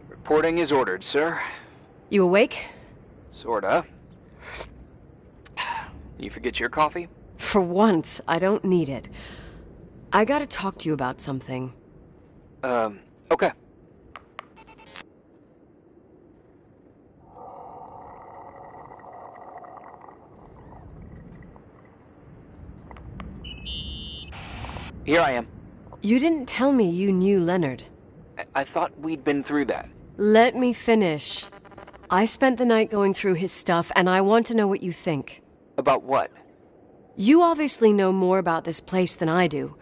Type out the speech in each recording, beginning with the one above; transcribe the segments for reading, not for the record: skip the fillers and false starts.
Reporting is ordered, sir. You awake? Sorta. You forget your coffee? For once, I don't need it. I gotta talk to you about something. Okay. Here I am. You didn't tell me you knew Leonard. I thought we'd been through that. Let me finish. I spent the night going through his stuff, and I want to know what you think. About what? You obviously know more about this place than I do.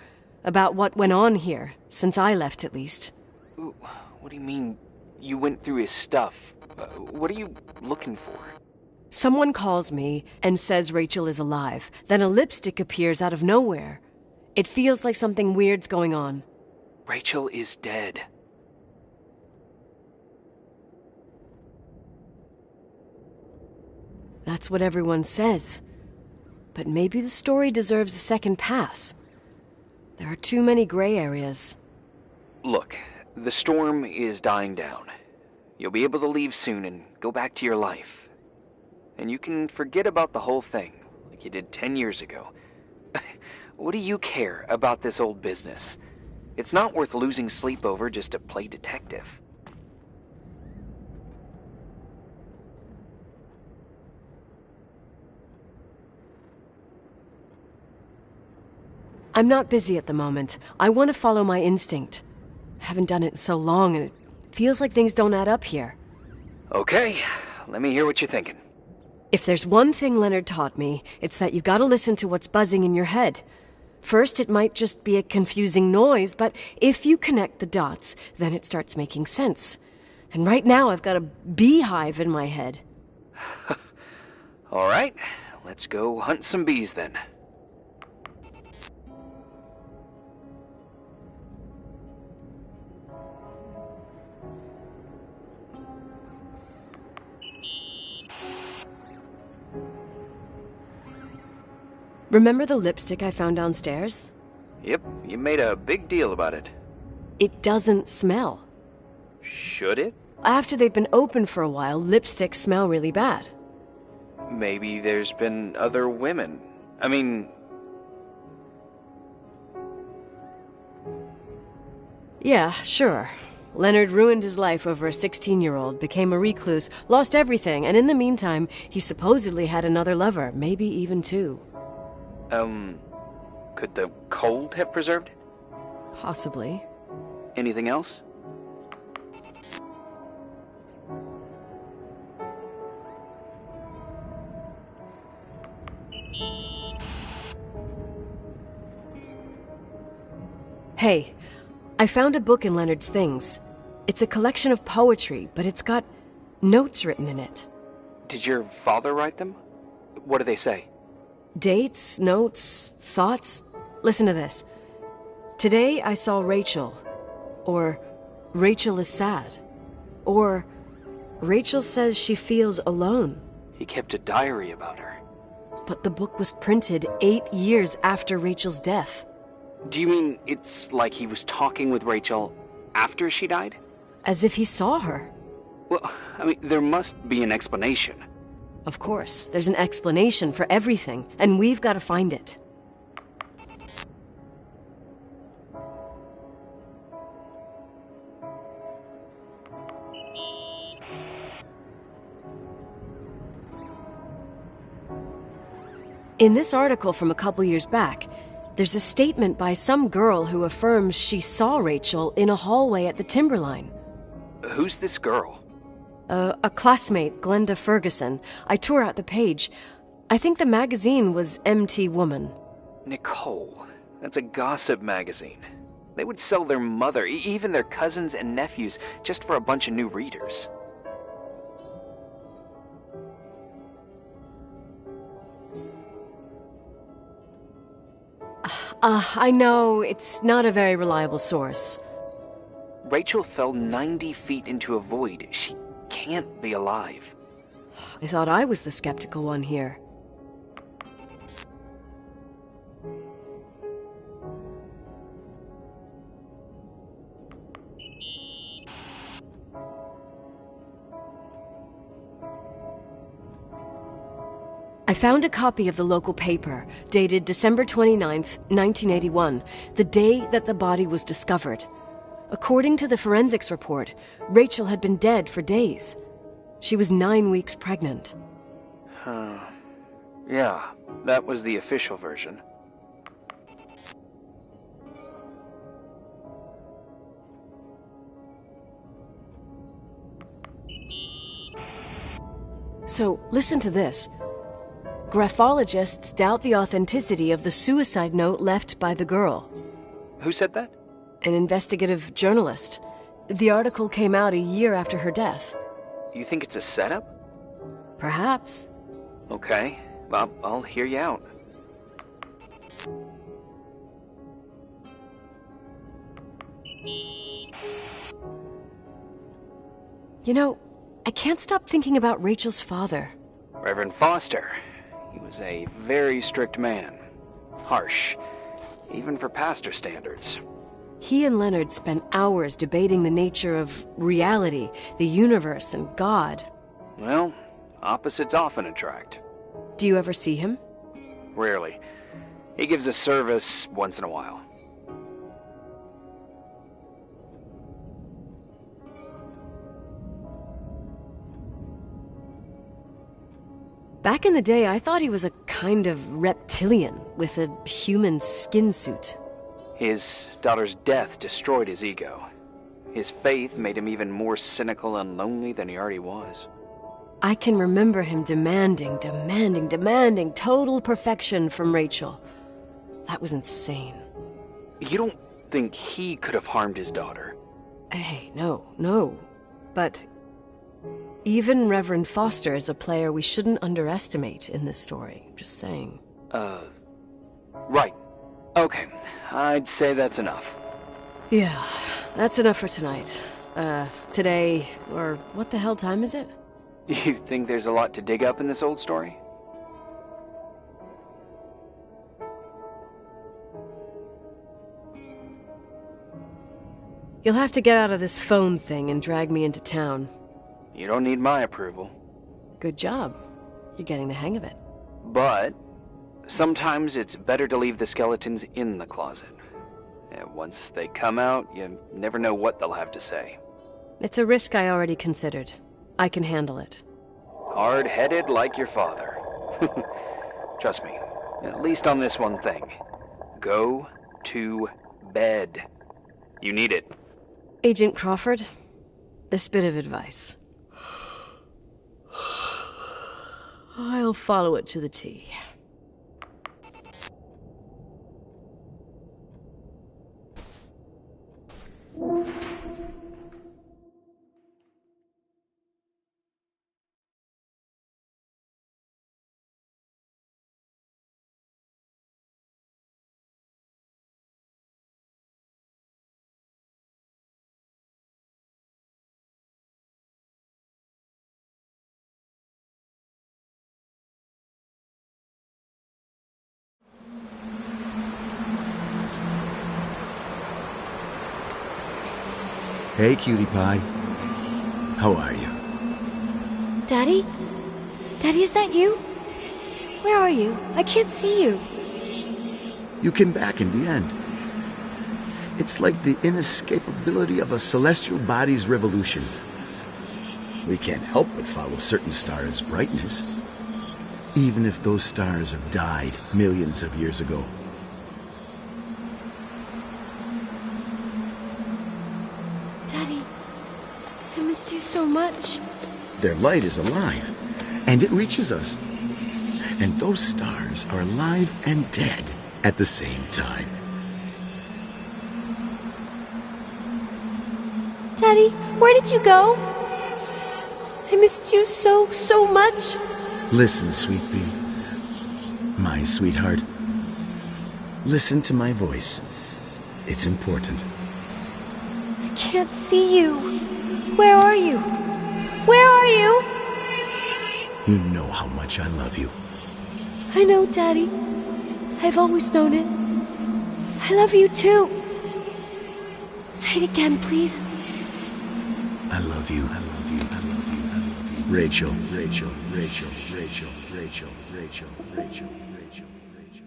About what went on here, since I left at least. Ooh, what do you mean, you went through his stuff? What are you looking for? Someone calls me and says Rachel is alive. Then a lipstick appears out of nowhere. It feels like something weird's going on. Rachel is dead. That's what everyone says. But maybe the story deserves a second pass. There are too many gray areas. Look, the storm is dying down. You'll be able to leave soon and go back to your life. And you can forget about the whole thing, like you did 10 years ago. What do you care about this old business? It's not worth losing sleep over just to play detective. I'm not busy at the moment. I want to follow my instinct. Haven't done it in so long, and it feels like things don't add up here. Okay, let me hear what you're thinking. If there's one thing Leonard taught me, it's that you gotta listen to what's buzzing in your head. First, it might just be a confusing noise, but if you connect the dots, then it starts making sense. And right now, I've got a beehive in my head. All right, let's go hunt some bees then. Remember the lipstick I found downstairs? Yep, you made a big deal about it. It doesn't smell. Should it? After they've been open for a while, lipsticks smell really bad. Maybe there's been other women. I mean... Yeah, sure. Leonard ruined his life over a 16-year-old, became a recluse, lost everything, and in the meantime, he supposedly had another lover, maybe even two. Could the cold have preserved it? Possibly. Anything else? Hey, I found a book in Leonard's things. It's a collection of poetry, but it's got notes written in it. Did your father write them? What do they say? Dates, notes, thoughts. Listen to this. Today I saw Rachel. Or Rachel is sad. Or Rachel says she feels alone. He kept a diary about her. But the book was printed 8 years after Rachel's death. Do you mean it's like he was talking with Rachel after she died? As if he saw her. Well, I mean, there must be an explanation. Of course, there's an explanation for everything, and we've got to find it. In this article from a couple years back, there's a statement by some girl who affirms she saw Rachel in a hallway at the Timberline. Who's this girl? A classmate, Glenda Ferguson. I tore out the page. I think the magazine was MT Woman. Nicole. That's a gossip magazine. They would sell their mother, even their cousins and nephews, just for a bunch of new readers. I know it's not a very reliable source. Rachel fell 90 feet into a void. She can't be alive. I thought I was the skeptical one here. I found a copy of the local paper, dated December 29th, 1981, the day that the body was discovered. According to the forensics report, Rachel had been dead for days. She was 9 weeks pregnant. Yeah, that was the official version. So, listen to this. Graphologists doubt the authenticity of the suicide note left by the girl. Who said that? An investigative journalist. The article came out a year after her death. You think it's a setup? Perhaps. Okay, well, I'll hear you out. You know, I can't stop thinking about Rachel's father. Reverend Foster. He was a very strict man. Harsh, even for pastor standards. He and Leonard spent hours debating the nature of reality, the universe, and God. Well, opposites often attract. Do you ever see him? Rarely. He gives a service once in a while. Back in the day, I thought he was a kind of reptilian with a human skin suit. His daughter's death destroyed his ego. His faith made him even more cynical and lonely than he already was. I can remember him demanding total perfection from Rachel. That was insane. You don't think he could have harmed his daughter? Hey, no. But even Reverend Foster is a player we shouldn't underestimate in this story. Just saying. Right. Okay, I'd say that's enough. Yeah, that's enough for tonight. Today, or what the hell time is it? You think there's a lot to dig up in this old story? You'll have to get out of this phone thing and drag me into town. You don't need my approval. Good job. You're getting the hang of it. But sometimes it's better to leave the skeletons in the closet. And once they come out, you never know what they'll have to say. It's a risk I already considered. I can handle it. Hard-headed like your father. Trust me, at least on this one thing. Go to bed. You need it. Agent Crawford, this bit of advice. I'll follow it to the T. Hey, cutie pie. How are you? Daddy? Daddy, is that you? Where are you? I can't see you. You came back in the end. It's like the inescapability of a celestial body's revolution. We can't help but follow certain stars' brightness, even if those stars have died millions of years ago. Daddy, I missed you so much. Their light is alive, and it reaches us. And those stars are alive and dead at the same time. Daddy, where did you go? I missed you so much. Listen, sweet pea. My sweetheart. Listen to my voice. It's important. I can't see you. Where are you? Where are you? You know how much I love you. I know, Daddy. I've always known it. I love you too. Say it again, please. I love you. I love you. I love you. I love you. Rachel, Rachel, Rachel, Rachel, Rachel, Rachel, Rachel, Rachel, Rachel.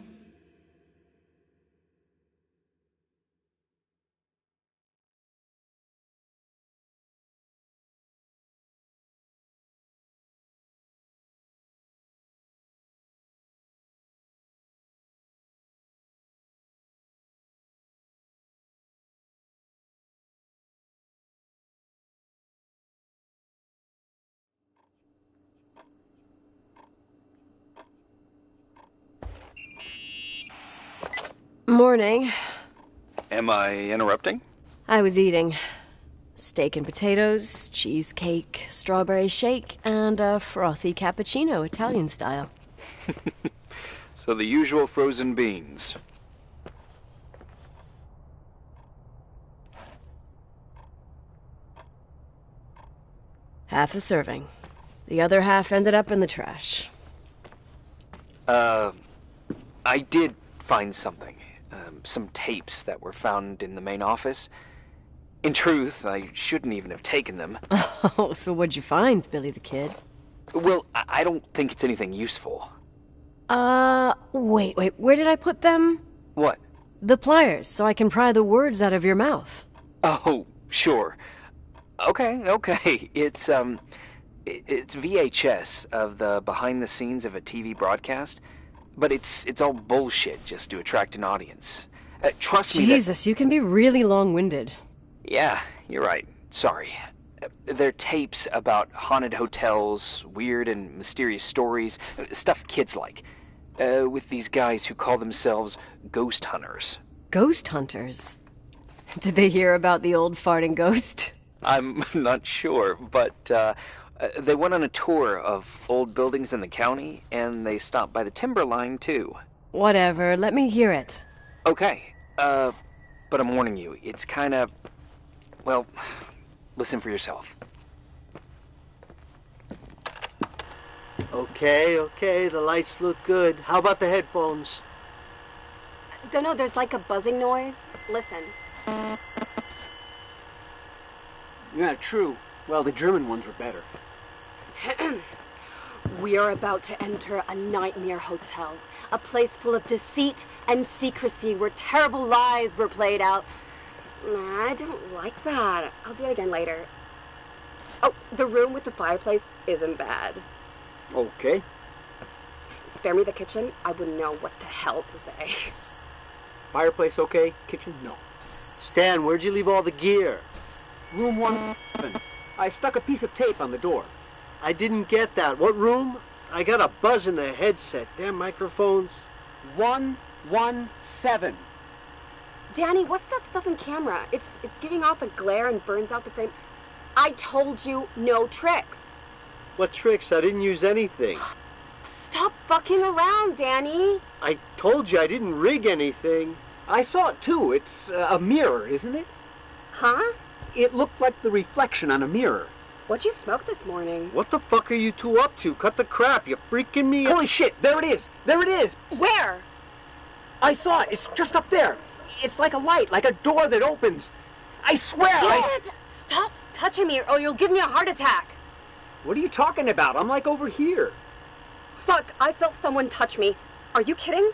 Morning. Am I interrupting? I was eating steak and potatoes, cheesecake, strawberry shake, and a frothy cappuccino, Italian style. So the usual frozen beans. Half a serving. The other half ended up in the trash. I did find something. Some tapes that were found in the main office. In truth, I shouldn't even have taken them. Oh, so what'd you find, Billy the Kid? Well, I don't think it's anything useful. Wait, where did I put them? What? The pliers, so I can pry the words out of your mouth. Oh, sure. Okay. It's VHS of the behind the scenes of a TV broadcast, but it's all bullshit just to attract an audience. Trust me. Jesus, you can be really long-winded. Yeah, you're right. Sorry. They're tapes about haunted hotels, weird and mysterious stories, stuff kids like. With these guys who call themselves ghost hunters. Ghost hunters? Did they hear about the old farting ghost? I'm not sure, but they went on a tour of old buildings in the county, and they stopped by the Timberline, too. Whatever, let me hear it. Okay, but I'm warning you, it's kind of... Well, listen for yourself. Okay, the lights look good. How about the headphones? Don't know, there's like a buzzing noise. Listen. Yeah, true. Well, the German ones were better. We are about to enter a nightmare hotel. A place full of deceit and secrecy where terrible lies were played out. Nah, I don't like that. I'll do it again later. Oh, the room with the fireplace isn't bad. Okay. Spare me the kitchen. I wouldn't know what the hell to say. Fireplace okay? Kitchen no. Stan, where'd you leave all the gear? Room 1. I stuck a piece of tape on the door. I didn't get that. What room? I got a buzz in the headset. Damn microphones. 117. Danny, what's that stuff in camera? It's giving off a glare and burns out the frame. I told you no tricks. What tricks? I didn't use anything. Stop fucking around, Danny. I told you I didn't rig anything. I saw it too. It's a mirror, isn't it? Huh? It looked like the reflection on a mirror. What'd you smoke this morning? What the fuck are you two up to? Cut the crap. You freaking me. Holy shit, there it is. There it is. Where? I saw it. It's just up there. It's like a light, like a door that opens. I swear. Dad! Stop touching me or you'll give me a heart attack. What are you talking about? I'm like over here. Fuck, I felt someone touch me. Are you kidding?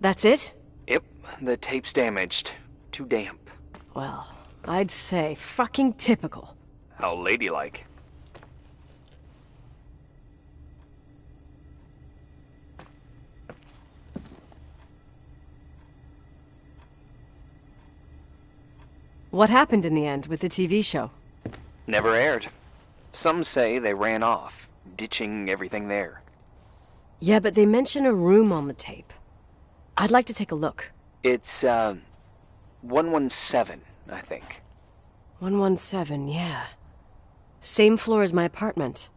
That's it? Yep, the tape's damaged. Too damp. Well, I'd say fucking typical. How ladylike. What happened in the end with the TV show? Never aired. Some say they ran off, ditching everything there. Yeah, but they mention a room on the tape. I'd like to take a look. It's, 117, I think. 117, yeah. Same floor as my apartment.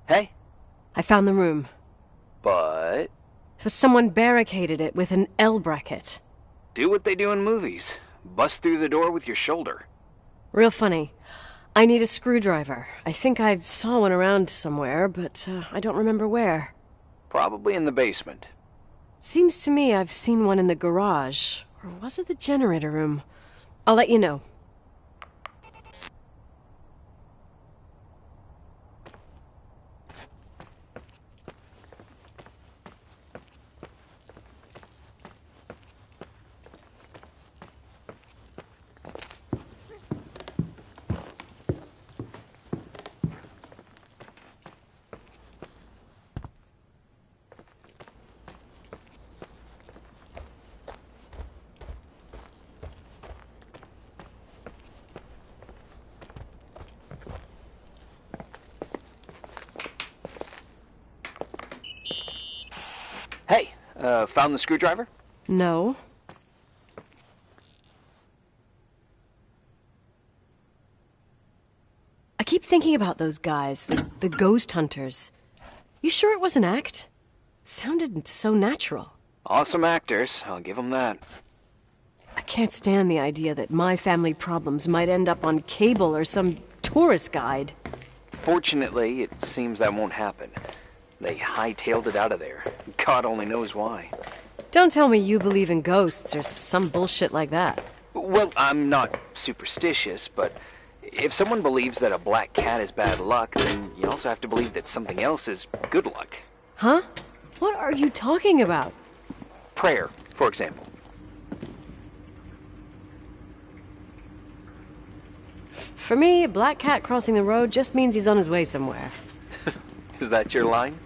Hey, I found the room. but Someone barricaded it with an L bracket. do what they do in movies. Bust through the door with your shoulder. Real funny. I need a screwdriver. I think I saw one around somewhere, but I don't remember where. Probably in the basement. Seems to me I've seen one in the garage. Or was it the generator room? I'll let you know. Hey, found the screwdriver? No. I keep thinking about those guys, the ghost hunters. You sure it was an act? It sounded so natural. Awesome actors, I'll give them that. I can't stand the idea that my family problems might end up on cable or some tourist guide. Fortunately, it seems that won't happen. They hightailed it out of there. God only knows why. Don't tell me you believe in ghosts or some bullshit like that. Well, I'm not superstitious, but if someone believes that a black cat is bad luck, then you also have to believe that something else is good luck. Huh? What are you talking about? Prayer, for example. For me, a black cat crossing the road just means he's on his way somewhere. Is that your line?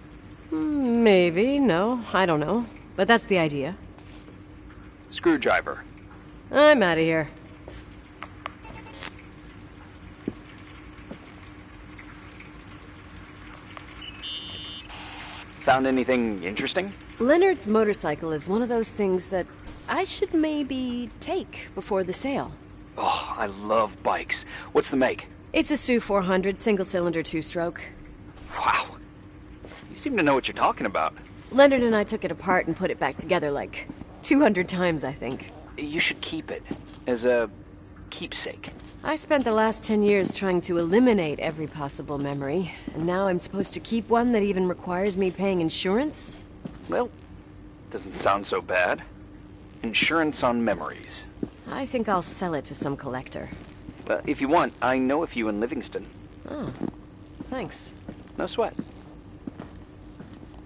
Maybe, no, I don't know. But that's the idea. Screwdriver. I'm out of here. Found anything interesting? Leonard's motorcycle is one of those things that I should maybe take before the sale. Oh, I love bikes. What's the make? It's a Sioux 400 single-cylinder two-stroke. Wow. You seem to know what you're talking about. Leonard and I took it apart and put it back together like 200 times, I think. You should keep it as a keepsake. I spent the last 10 years trying to eliminate every possible memory, and now I'm supposed to keep one that even requires me paying insurance? Well, doesn't sound so bad. Insurance on memories. I think I'll sell it to some collector. Well, if you want, I know a few in Livingston. Oh, thanks. No sweat.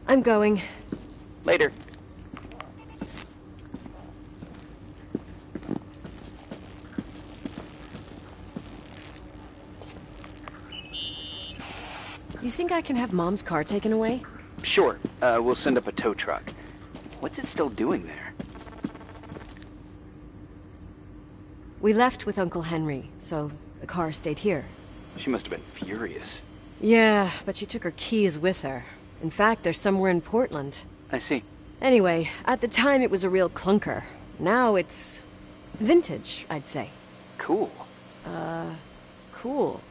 I'm going. Later. You think I can have Mom's car taken away? Sure, we'll send up a tow truck. What's it still doing there? We left with Uncle Henry, so the car stayed here. She must have been furious. Yeah, but she took her keys with her. In fact, they're somewhere in Portland. I see. Anyway, at the time it was a real clunker. Now it's vintage, I'd say. Cool. Cool.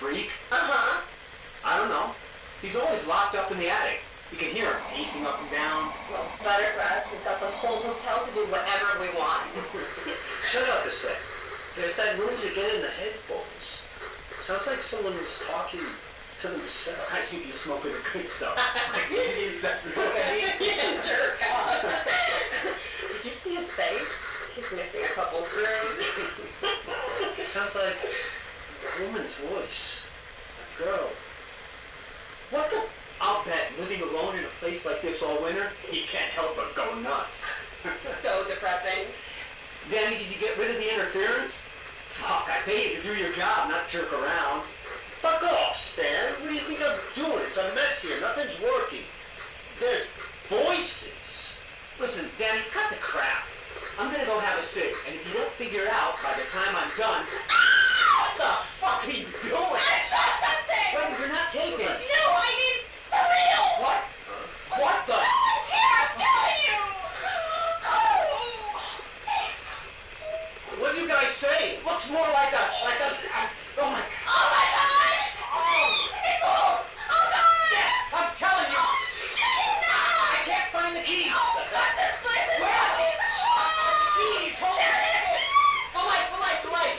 freak? Uh-huh. I don't know. He's always locked up in the attic. You can hear him pacing up and down. Well, better for us. We've got the whole hotel to do whatever we want. Shut up a sec. There's that noise again in the headphones. Sounds like someone is talking to themselves. I think you're smoking the good stuff. Yeah, jerk off. Did you see his face? He's missing a couple screws. It sounds like a woman's voice. A girl. What the? I'll bet living alone in a place like this all winter, he can't help but go nuts. So depressing. Danny, did you get rid of the interference? Fuck, I pay you to do your job, not jerk around. Fuck off, Stan. What do you think I'm doing? It's a mess here. Nothing's working. There's voices. Listen, Danny, cut the crap. I'm gonna go have a cig, and if you don't figure it out by the time I'm done... What the fuck are you doing? I saw something! Wait, you're not taping. No, I mean, for real! What? What the? Someone's here, I'm telling you! What do you guys say? It looks more like a... oh my... Oh my God! See? It moves! Oh God! Yeah, I'm telling you! No! I can't find the keys! Oh, fuck, this place is Where? zombies! Keys! Hold There on! it is! The light! The light! The light!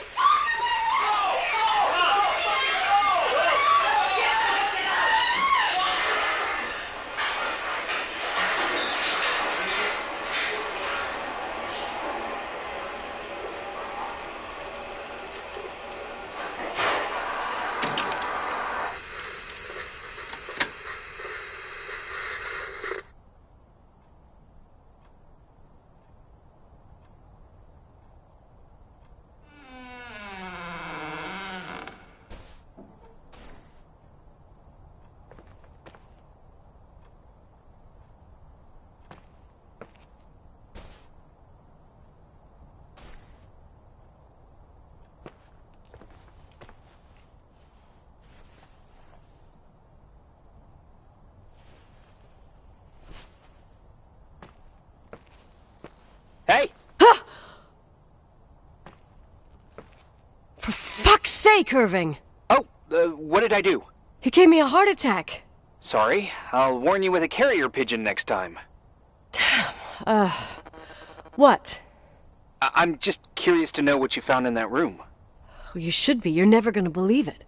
Hey! For fuck's sake, Irving! Oh, what did I do? You gave me a heart attack. Sorry, I'll warn you with a carrier pigeon next time. What? I'm just curious to know what you found in that room. Well, you should be. You're never gonna believe it.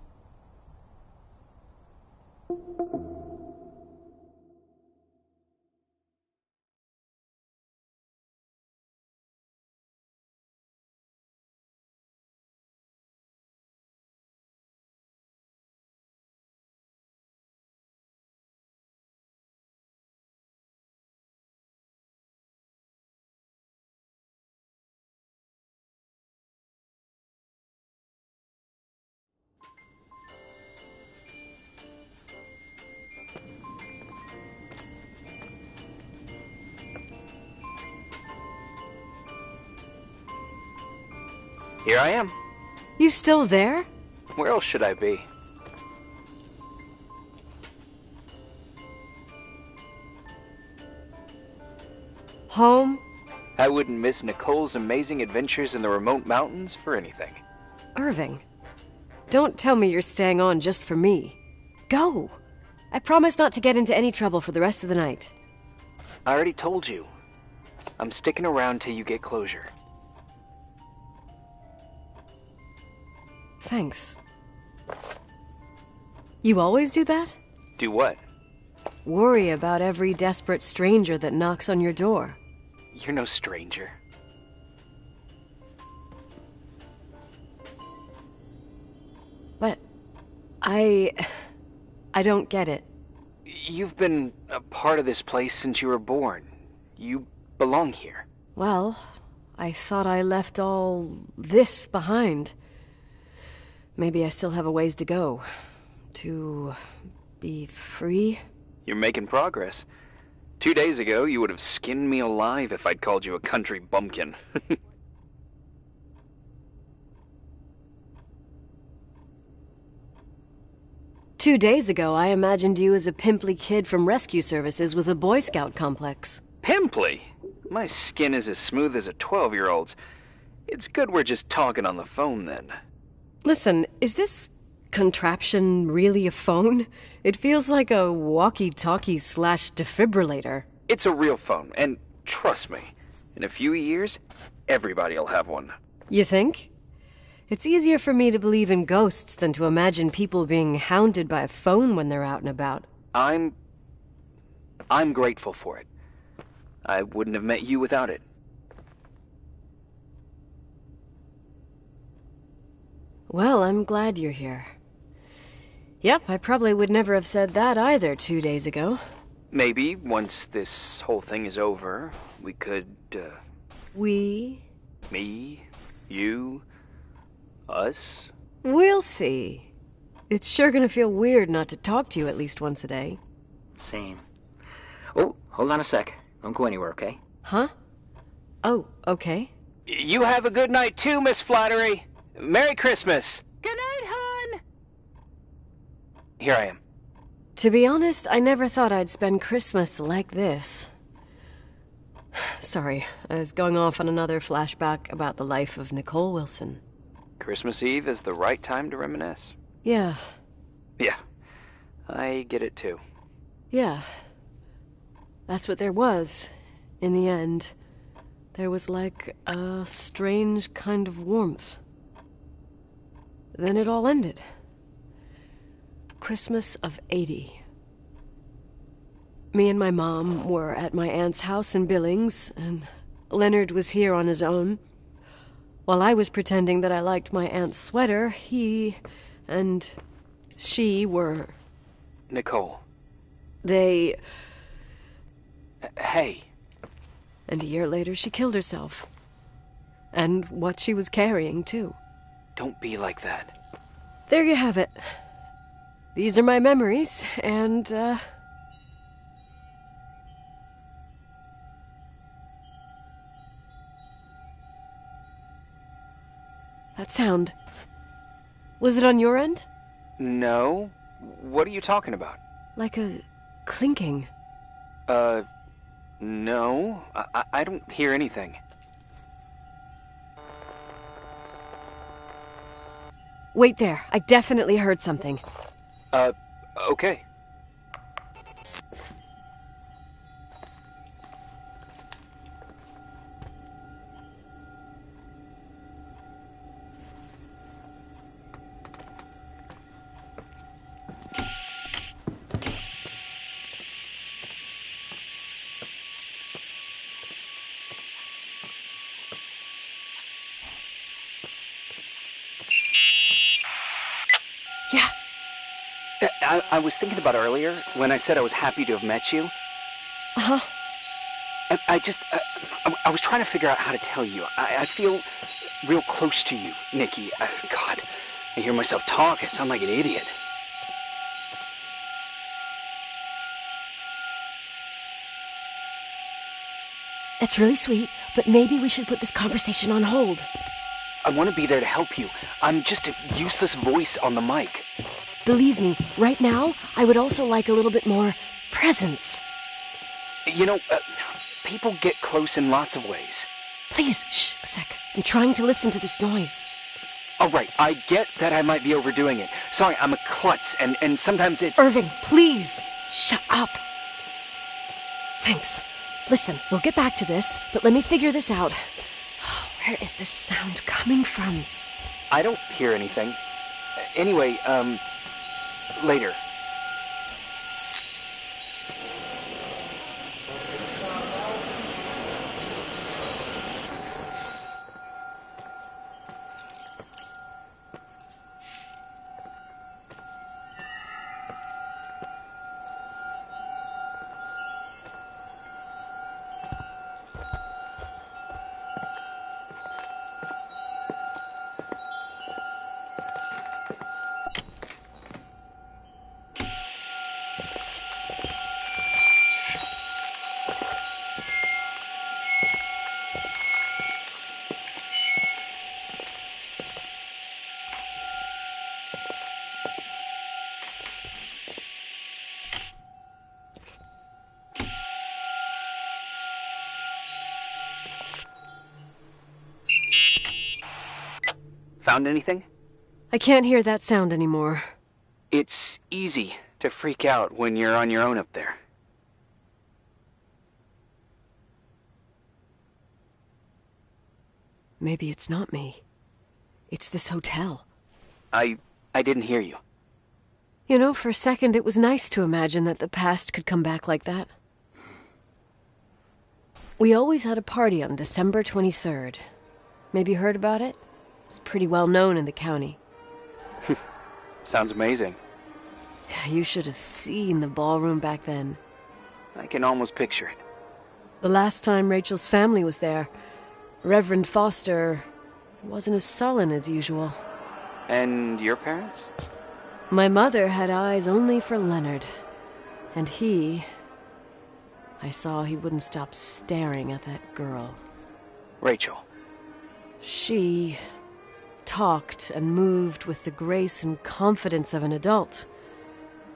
Here I am. You still there? Where else should I be? Home? I wouldn't miss Nicole's amazing adventures in the remote mountains for anything. Irving, don't tell me you're staying on just for me. Go! I promise not to get into any trouble for the rest of the night. I already told you. I'm sticking around till you get closure. Thanks. You always do that? Do what? Worry about every desperate stranger that knocks on your door. You're no stranger. But I don't get it. You've been a part of this place since you were born. You belong here. Well, I thought I left all this behind. Maybe I still have a ways to go. To be free? You're making progress. 2 days ago, you would have skinned me alive if I'd called you a country bumpkin. 2 days ago, I imagined you as a pimply kid from rescue services with a Boy Scout complex. Pimply? My skin is as smooth as a 12-year-old's. It's good we're just talking on the phone, then. Listen, is this contraption really a phone? It feels like a walkie-talkie / defibrillator. It's a real phone, and trust me, in a few years, everybody'll have one. You think? It's easier for me to believe in ghosts than to imagine people being hounded by a phone when they're out and about. I'm grateful for it. I wouldn't have met you without it. Well, I'm glad you're here. Yep, I probably would never have said that either 2 days ago. Maybe, once this whole thing is over, we could, We? Me, you, us? We'll see. It's sure gonna feel weird not to talk to you at least once a day. Same. Oh, hold on a sec. Don't go anywhere, okay? Huh? Oh, okay. You have a good night too, Miss Flattery. Merry Christmas. Good night, hon! Here I am. To be honest, I never thought I'd spend Christmas like this. Sorry, I was going off on another flashback about the life of Nicole Wilson. Christmas Eve is the right time to reminisce. Yeah. Yeah, I get it too. Yeah. That's what there was, in the end. There was like a strange kind of warmth. Then it all ended. Christmas of '80. Me and my mom were at my aunt's house in Billings, and Leonard was here on his own. While I was pretending that I liked my aunt's sweater, he and she were... Nicole. They... Hey. And a year later, she killed herself. And what she was carrying, too. Don't be like that. There you have it. These are my memories, and, That sound. Was it on your end? No. What are you talking about? Like a clinking. No. I don't hear anything. Wait there. I definitely heard something. Okay. Yeah. I was thinking about earlier when I said I was happy to have met you. Uh-huh. I was trying to figure out how to tell you. I feel real close to you, Nikki. God, I hear myself talk. I sound like an idiot. That's really sweet, but maybe we should put this conversation on hold. I want to be there to help you. I'm just a useless voice on the mic. Believe me, right now, I would also like a little bit more presence. You know, people get close in lots of ways. Please, shh, a sec. I'm trying to listen to this noise. All right, I get that I might be overdoing it. Sorry, I'm a klutz, and sometimes it's... Irving, please, shut up. Thanks. Listen, we'll get back to this, but let me figure this out. Where is this sound coming from? I don't hear anything. Anyway, later. Found anything? I can't hear that sound anymore. It's easy to freak out when you're on your own up there. Maybe it's not me. It's this hotel. I didn't hear you. You know, for a second it was nice to imagine that the past could come back like that. We always had a party on December 23rd. Maybe you heard about it? It's pretty well known in the county. Sounds amazing. You should have seen the ballroom back then. I can almost picture it. The last time Rachel's family was there, Reverend Foster wasn't as sullen as usual. And your parents? My mother had eyes only for Leonard. And I saw he wouldn't stop staring at that girl. Rachel. She talked and moved with the grace and confidence of an adult.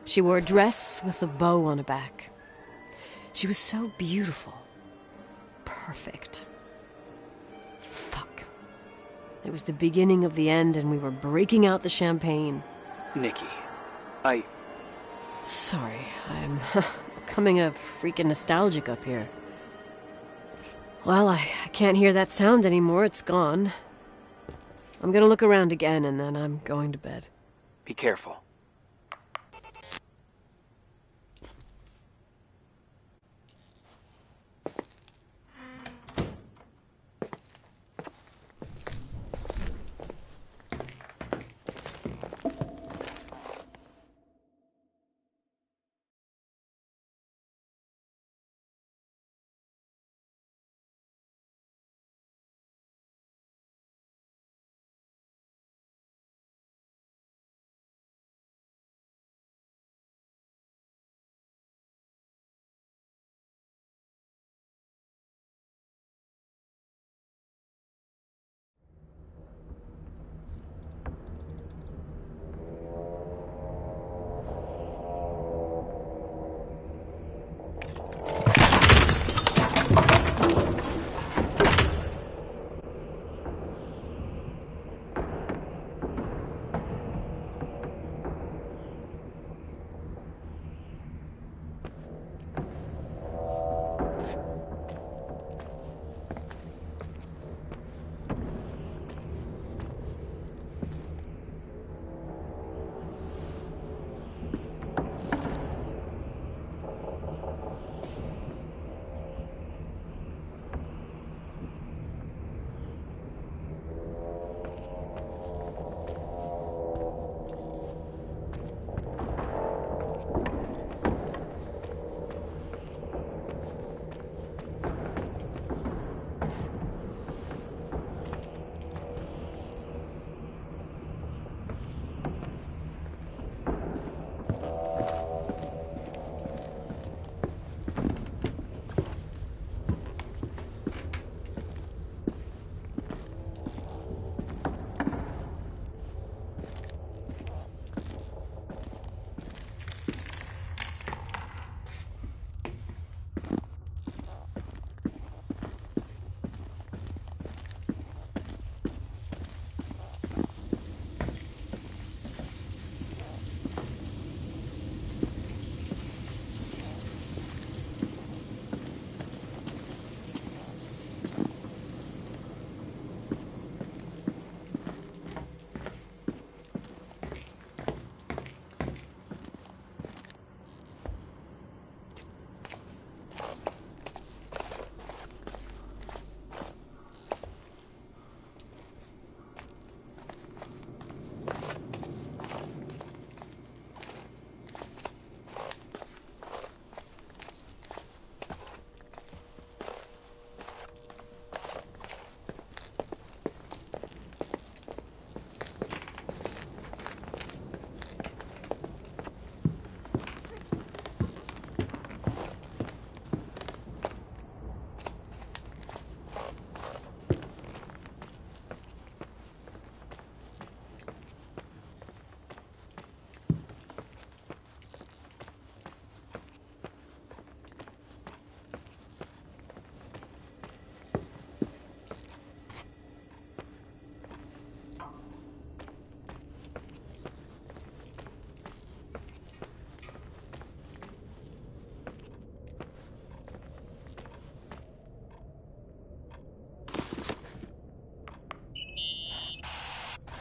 She wore a dress with a bow on her back. She was so beautiful. Perfect. Fuck. It was the beginning of the end, and we were breaking out the champagne. Nikki, Sorry, I'm becoming a freaking nostalgic up here. Well, I can't hear that sound anymore. It's gone. I'm gonna look around again, and then I'm going to bed. Be careful.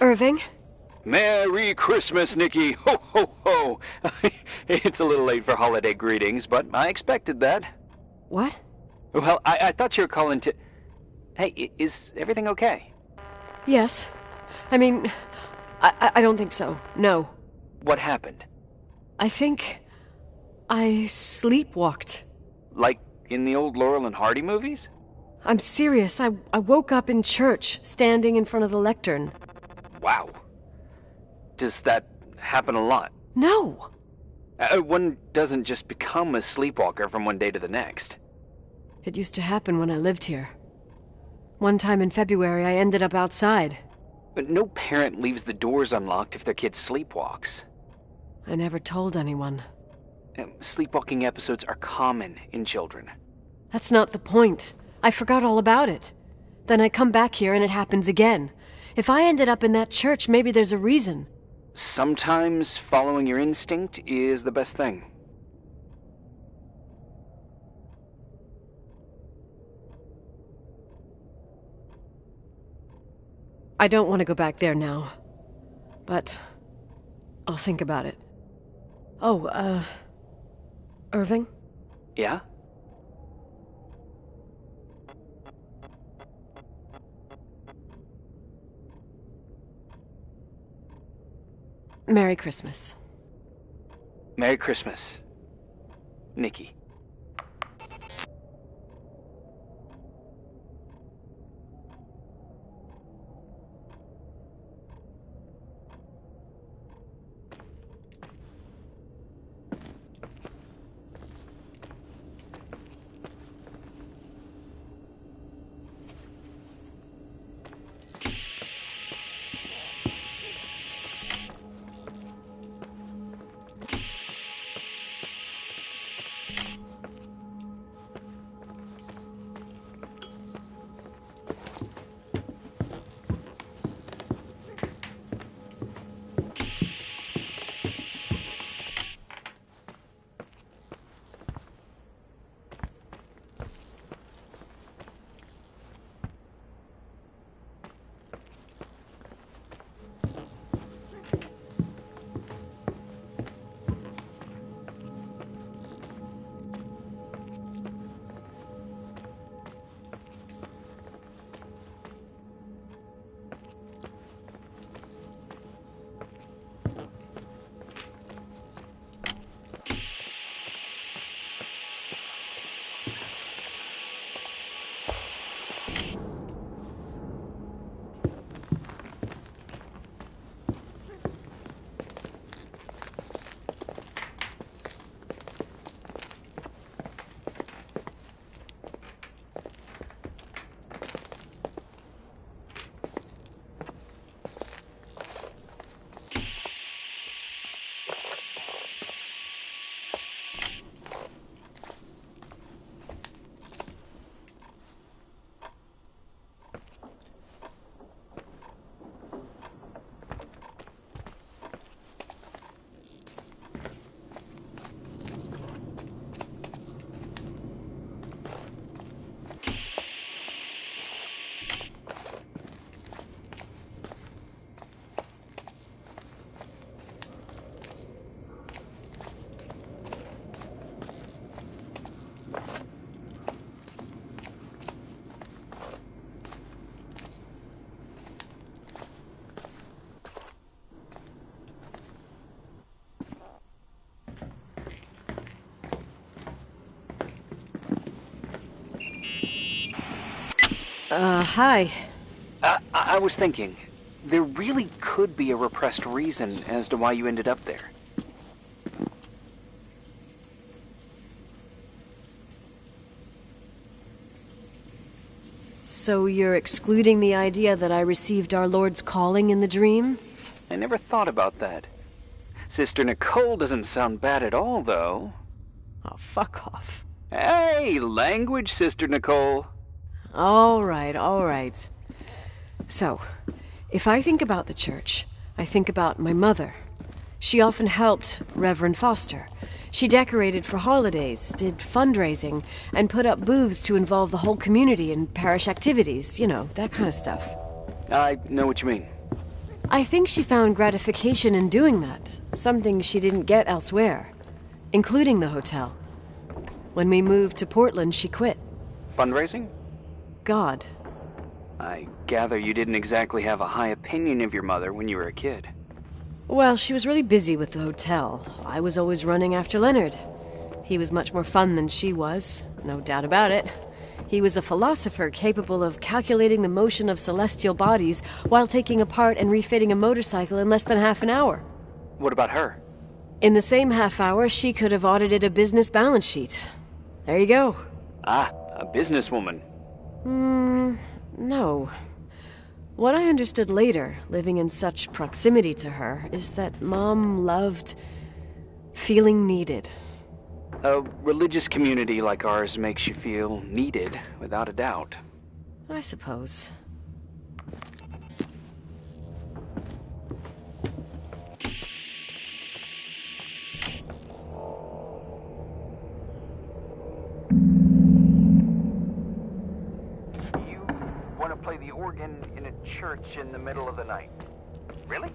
Irving? Merry Christmas, Nikki! Ho, ho, ho! It's a little late for holiday greetings, but I expected that. What? Well, I thought you were calling to... Hey, is everything okay? Yes. I mean, I don't think so. No. What happened? I think I sleepwalked. Like in the old Laurel and Hardy movies? I'm serious. I woke up in church, standing in front of the lectern. Wow. Does that happen a lot? No. One doesn't just become a sleepwalker from one day to the next. It used to happen when I lived here. One time in February, I ended up outside. But no parent leaves the doors unlocked if their kid sleepwalks. I never told anyone. Sleepwalking episodes are common in children. That's not the point. I forgot all about it. Then I come back here and it happens again. If I ended up in that church, maybe there's a reason. Sometimes following your instinct is the best thing. I don't want to go back there now. But I'll think about it. Oh, Irving? Yeah? Merry Christmas. Merry Christmas, Nikki. Hi. I was thinking, there really could be a repressed reason as to why you ended up there. So you're excluding the idea that I received our Lord's calling in the dream? I never thought about that. Sister Nicole doesn't sound bad at all, though. Oh, fuck off. Hey, language, Sister Nicole. All right. So, if I think about the church, I think about my mother. She often helped Reverend Foster. She decorated for holidays, did fundraising, and put up booths to involve the whole community in parish activities, you know, that kind of stuff. I know what you mean. I think she found gratification in doing that, something she didn't get elsewhere, including the hotel. When we moved to Portland, she quit. Fundraising? God. I gather you didn't exactly have a high opinion of your mother when you were a kid. Well, she was really busy with the hotel. I was always running after Leonard. He was much more fun than she was, no doubt about it. He was a philosopher capable of calculating the motion of celestial bodies while taking apart and refitting a motorcycle in less than half an hour. What about her? In the same half hour, she could have audited a business balance sheet. There you go. Ah, a businesswoman. No. What I understood later, living in such proximity to her, is that Mom loved feeling needed. A religious community like ours makes you feel needed, without a doubt. I suppose. You want to play the organ in a church in the middle of the night? Really?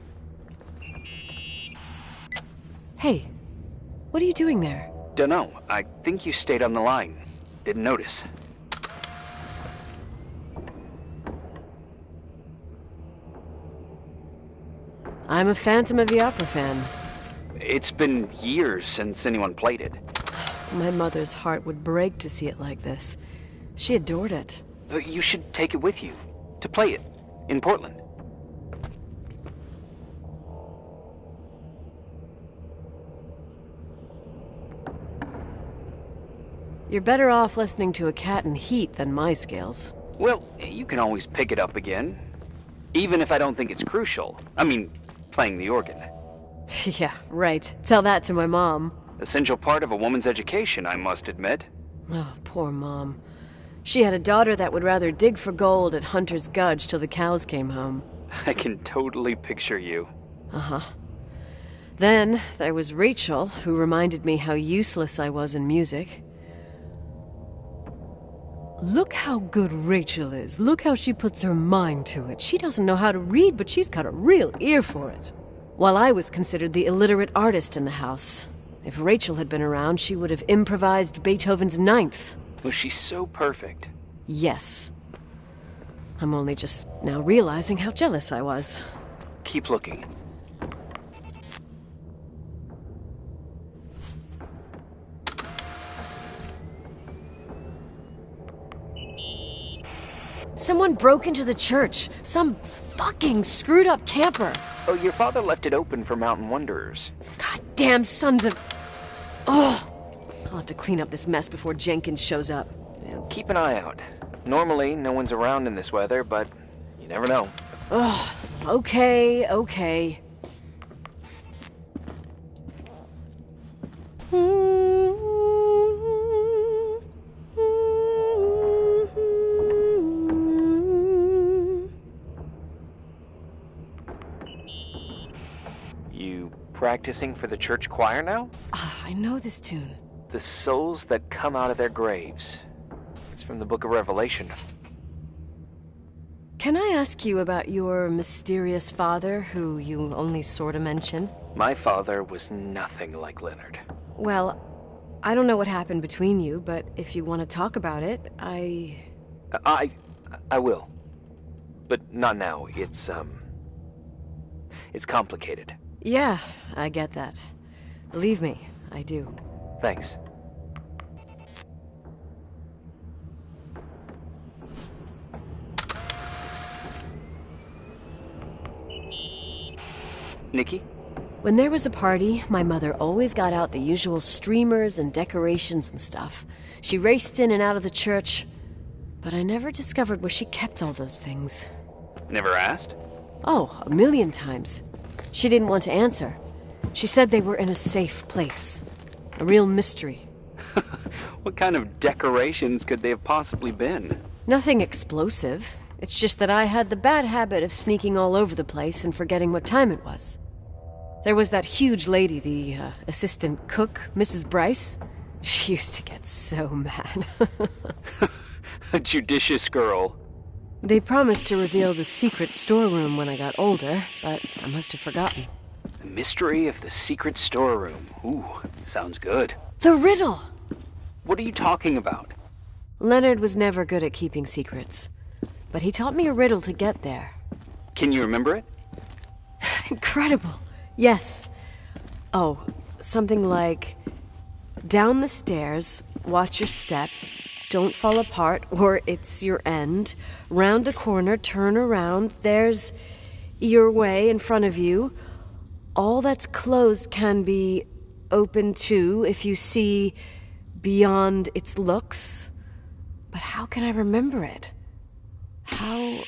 Hey, what are you doing there? Dunno. I think you stayed on the line. Didn't notice. I'm a Phantom of the Opera fan. It's been years since anyone played it. My mother's heart would break to see it like this. She adored it. You should take it with you. To play it. In Portland. You're better off listening to a cat in heat than my scales. Well, you can always pick it up again. Even if I don't think it's crucial. I mean, playing the organ. Yeah, right. Tell that to my mom. Essential part of a woman's education, I must admit. Oh, poor Mom. She had a daughter that would rather dig for gold at Hunter's Gulch till the cows came home. I can totally picture you. Uh-huh. Then there was Rachel, who reminded me how useless I was in music. Look how good Rachel is. Look how she puts her mind to it. She doesn't know how to read, but she's got a real ear for it. While I was considered the illiterate artist in the house. If Rachel had been around, she would have improvised Beethoven's Ninth. Was she so perfect? Yes. I'm only just now realizing how jealous I was. Keep looking. Someone broke into the church. Some fucking screwed up camper. Oh, your father left it open for mountain wanderers. Goddamn sons of... Oh! I'll have to clean up this mess before Jenkins shows up. Keep an eye out. Normally, no one's around in this weather, but you never know. Ugh. Okay. You practicing for the church choir now? I know this tune. The souls that come out of their graves. It's from the book of Revelation. Can I ask you about your mysterious father, who you only sort of mention? My father was nothing like Leonard. Well, I don't know what happened between you, but if you want to talk about it, I will. But not now. It's complicated. Yeah, I get that. Believe me, I do. Thanks. Nikki? When there was a party, my mother always got out the usual streamers and decorations and stuff. She raced in and out of the church, but I never discovered where she kept all those things. Never asked? Oh, 1,000,000 times. She didn't want to answer. She said they were in a safe place. A real mystery. What kind of decorations could they have possibly been? Nothing explosive. It's just that I had the bad habit of sneaking all over the place and forgetting what time it was. There was that huge lady, the assistant cook, Mrs. Bryce. She used to get so mad. A judicious girl. They promised to reveal the secret storeroom when I got older, but I must have forgotten. The mystery of the secret storeroom. Ooh, sounds good. The riddle! What are you talking about? Leonard was never good at keeping secrets, but he taught me a riddle to get there. Can you remember it? Incredible. Yes. Oh, something like, down the stairs, watch your step, don't fall apart or it's your end, round a corner, turn around, there's your way in front of you. All that's closed can be open too if you see beyond its looks. But how can I remember it? How...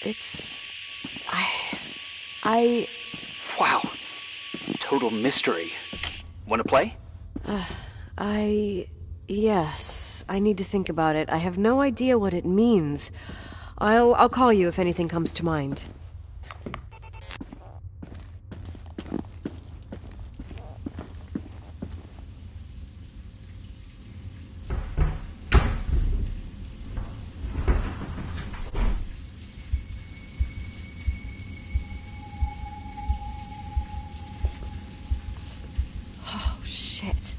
it's... I... Wow. Total mystery. Want to play? Yes. I need to think about it. I have no idea what it means. I'll call you if anything comes to mind. Oh, shit.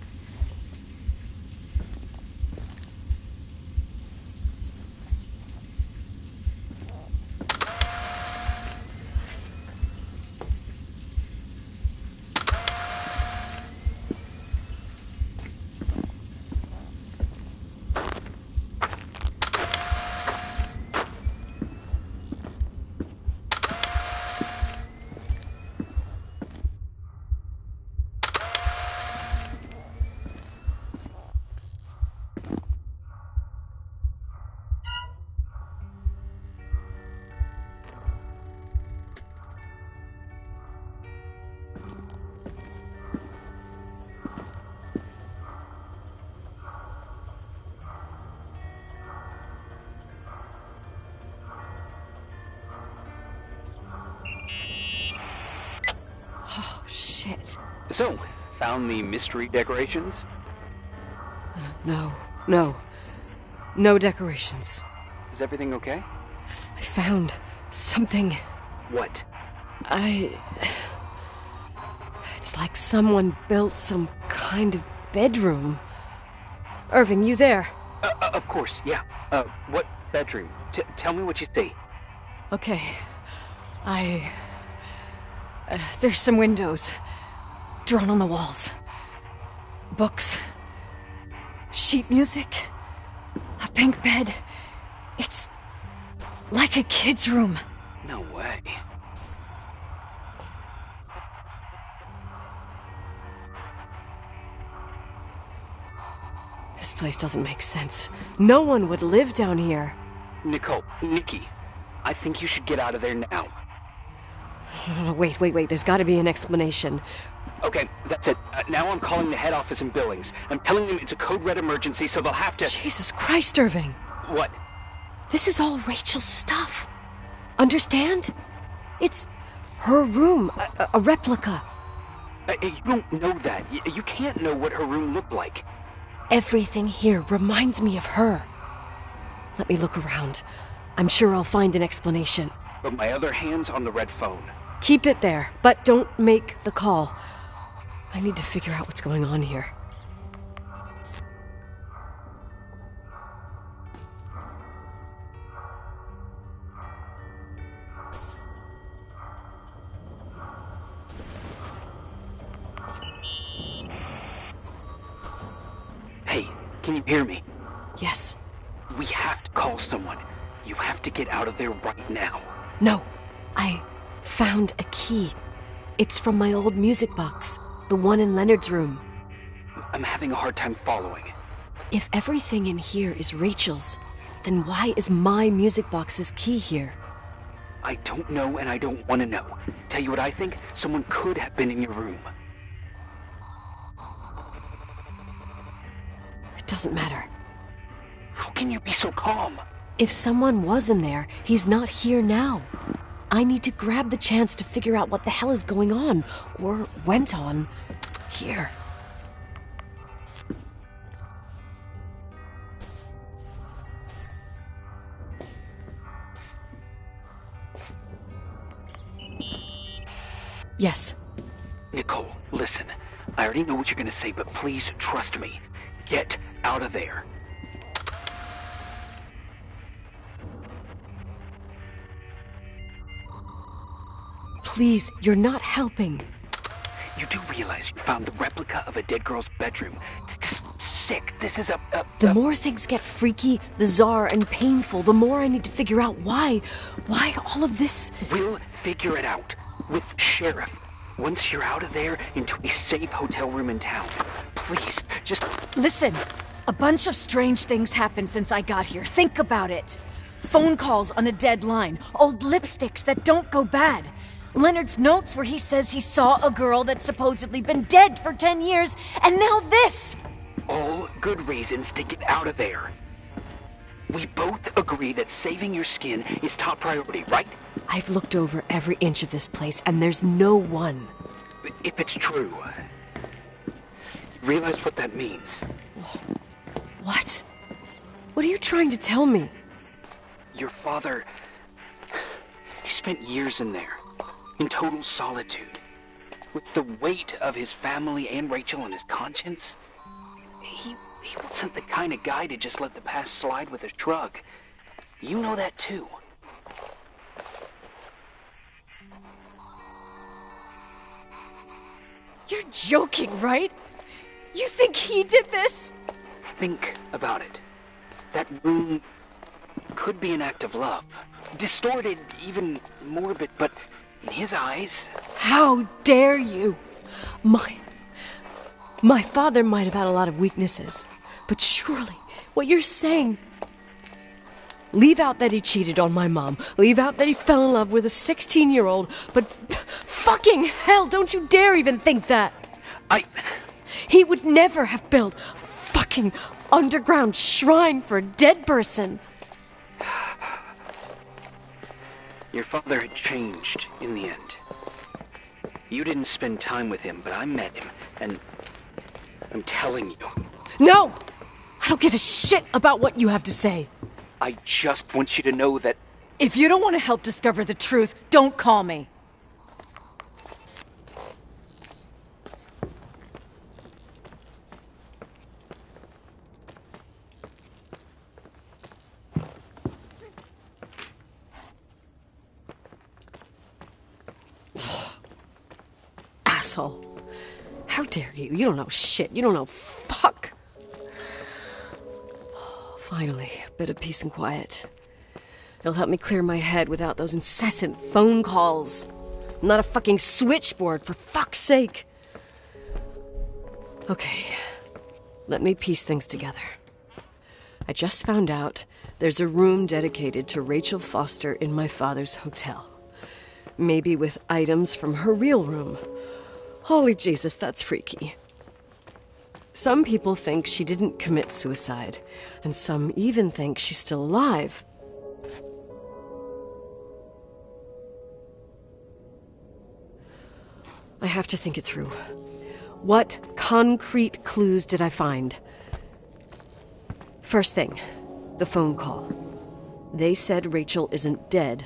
Oh, shit. So, found the mystery decorations? No. No decorations. Is everything okay? I found something. What? It's like someone built some kind of bedroom. Irving, you there? Of course, yeah. What bedroom? Tell me what you see. Okay. There's some windows drawn on the walls. Books. Sheet music. A pink bed. It's like a kid's room. No way. This place doesn't make sense. No one would live down here. Nikki, I think you should get out of there now. Wait. There's got to be an explanation. Okay, that's it. Now I'm calling the head office in Billings. I'm telling them it's a code red emergency, so they'll have to... Jesus Christ, Irving. What? This is all Rachel's stuff. Understand? It's her room, a replica. You don't know that. You can't know what her room looked like. Everything here reminds me of her. Let me look around. I'm sure I'll find an explanation. But my other hand's on the red phone. Keep it there, but don't make the call. I need to figure out what's going on here. Hey, can you hear me? Yes. We have to call someone. You have to get out of there right now. No, I found a key. It's from my old music box, the one in Leonard's room. I'm having a hard time following. If everything in here is Rachel's, then why is my music box's key here? I don't know and I don't want to know. Tell you what I think? Someone could have been in your room. It doesn't matter. How can you be so calm? If someone was in there, he's not here now. I need to grab the chance to figure out what the hell is going on, or went on, here. Yes. Nicole, listen. I already know what you're gonna say, but please trust me. Get out of there. Please, you're not helping. You do realize you found the replica of a dead girl's bedroom. This is sick. This is The more things get freaky, bizarre, and painful, the more I need to figure out why. Why all of this? We'll figure it out. With Sheriff. Once you're out of there, into a safe hotel room in town. Please, just... Listen, a bunch of strange things happened since I got here. Think about it. Phone calls on a dead line. Old lipsticks that don't go bad. Leonard's notes where he says he saw a girl that's supposedly been dead for 10 years, and now this! All good reasons to get out of there. We both agree that saving your skin is top priority, right? I've looked over every inch of this place, and there's no one. If it's true, you realize what that means. What? What are you trying to tell me? Your father... he spent years in there. In total solitude. With the weight of his family and Rachel on his conscience. He wasn't the kind of guy to just let the past slide with a shrug. You know that too. You're joking, right? You think he did this? Think about it. That room could be an act of love. Distorted, even morbid, but in his eyes... How dare you? My father might have had a lot of weaknesses, but surely what you're saying... Leave out that he cheated on my mom. Leave out that he fell in love with a 16-year-old, but fucking hell, don't you dare even think that! He would never have built a fucking underground shrine for a dead person. Your father had changed in the end. You didn't spend time with him, but I met him, and I'm telling you. No! I don't give a shit about what you have to say. I just want you to know that... If you don't want to help discover the truth, don't call me. Asshole. How dare you? You don't know shit. You don't know fuck. Finally, a bit of peace and quiet. It'll help me clear my head without those incessant phone calls. I'm not a fucking switchboard, for fuck's sake. Okay, let me piece things together. I just found out there's a room dedicated to Rachel Foster in my father's hotel. Maybe with items from her real room. Holy Jesus, that's freaky. Some people think she didn't commit suicide, and some even think she's still alive. I have to think it through. What concrete clues did I find? First thing, the phone call. They said Rachel isn't dead.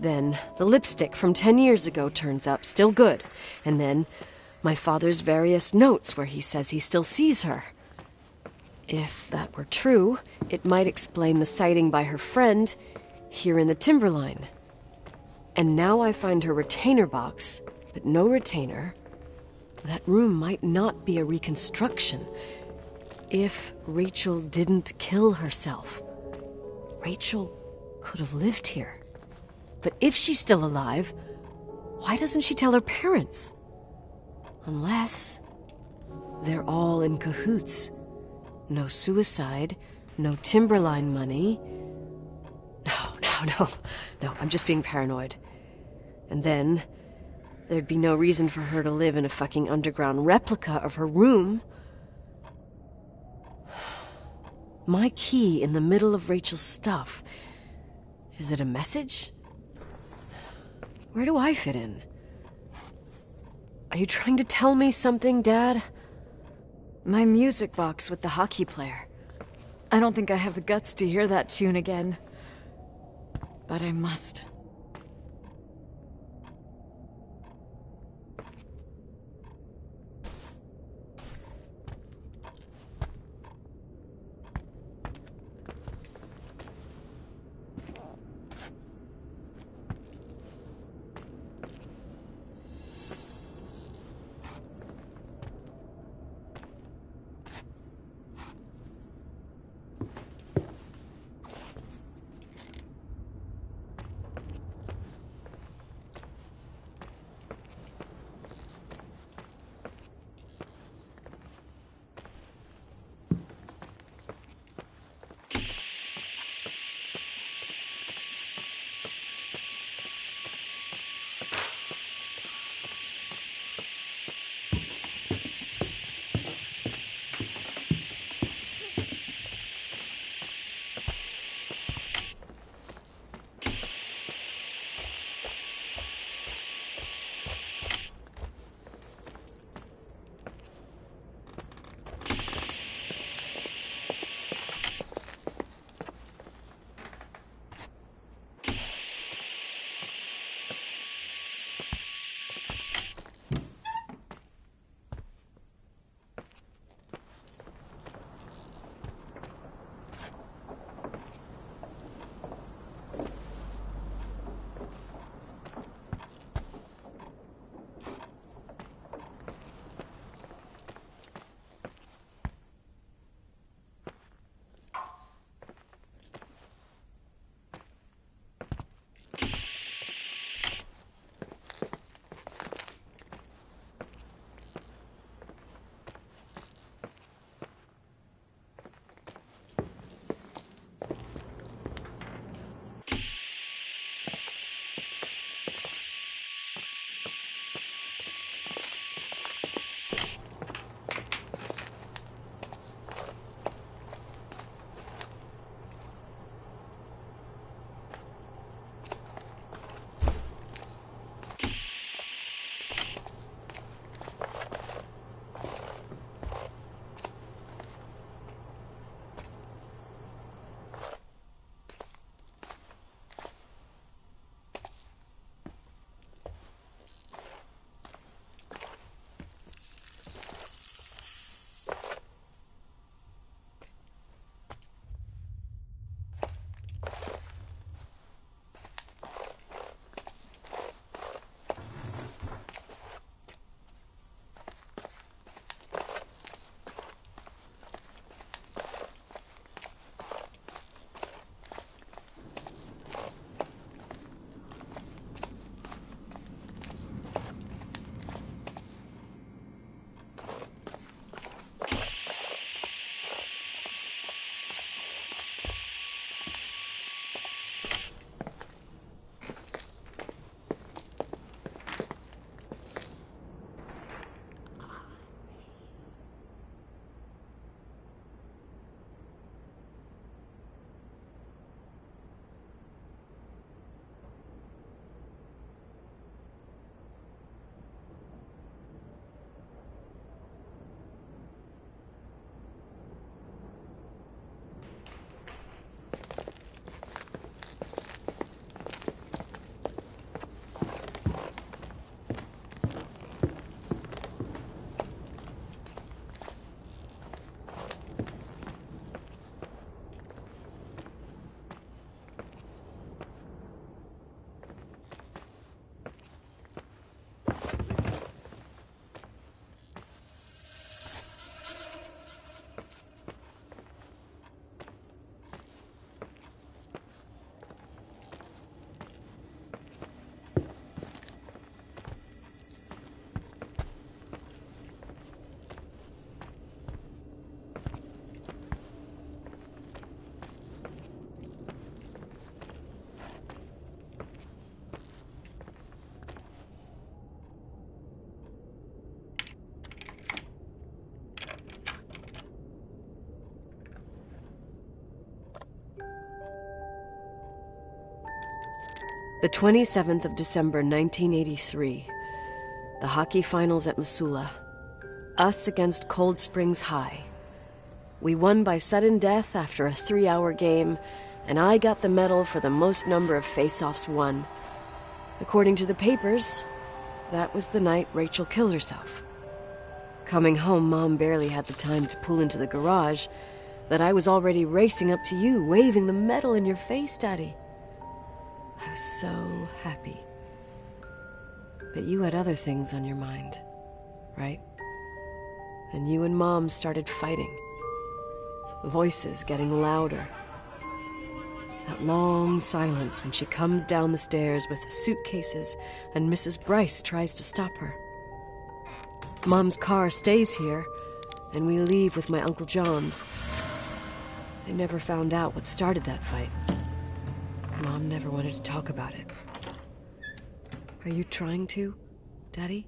Then the lipstick from 10 years ago turns up, still good. And then my father's various notes where he says he still sees her. If that were true, it might explain the sighting by her friend here in the Timberline. And now I find her retainer box, but no retainer. That room might not be a reconstruction. If Rachel didn't kill herself, Rachel could have lived here. But if she's still alive, why doesn't she tell her parents? Unless they're all in cahoots. No suicide, no Timberline money. No, I'm just being paranoid. And then there'd be no reason for her to live in a fucking underground replica of her room. My key in the middle of Rachel's stuff. Is it a message? Where do I fit in? Are you trying to tell me something, Dad? My music box with the hockey player. I don't think I have the guts to hear that tune again. But I must. The 27th of December, 1983. The hockey finals at Missoula. Us against Cold Springs High. We won by sudden death after a 3-hour game, and I got the medal for the most number of face-offs won. According to the papers, that was the night Rachel killed herself. Coming home, Mom barely had the time to pull into the garage that I was already racing up to you, waving the medal in your face, Daddy. I was so happy. But you had other things on your mind, right? And you and Mom started fighting. Voices getting louder. That long silence when she comes down the stairs with the suitcases and Mrs. Bryce tries to stop her. Mom's car stays here, and we leave with my Uncle John's. I never found out what started that fight. Mom never wanted to talk about it. Are you trying to, Daddy?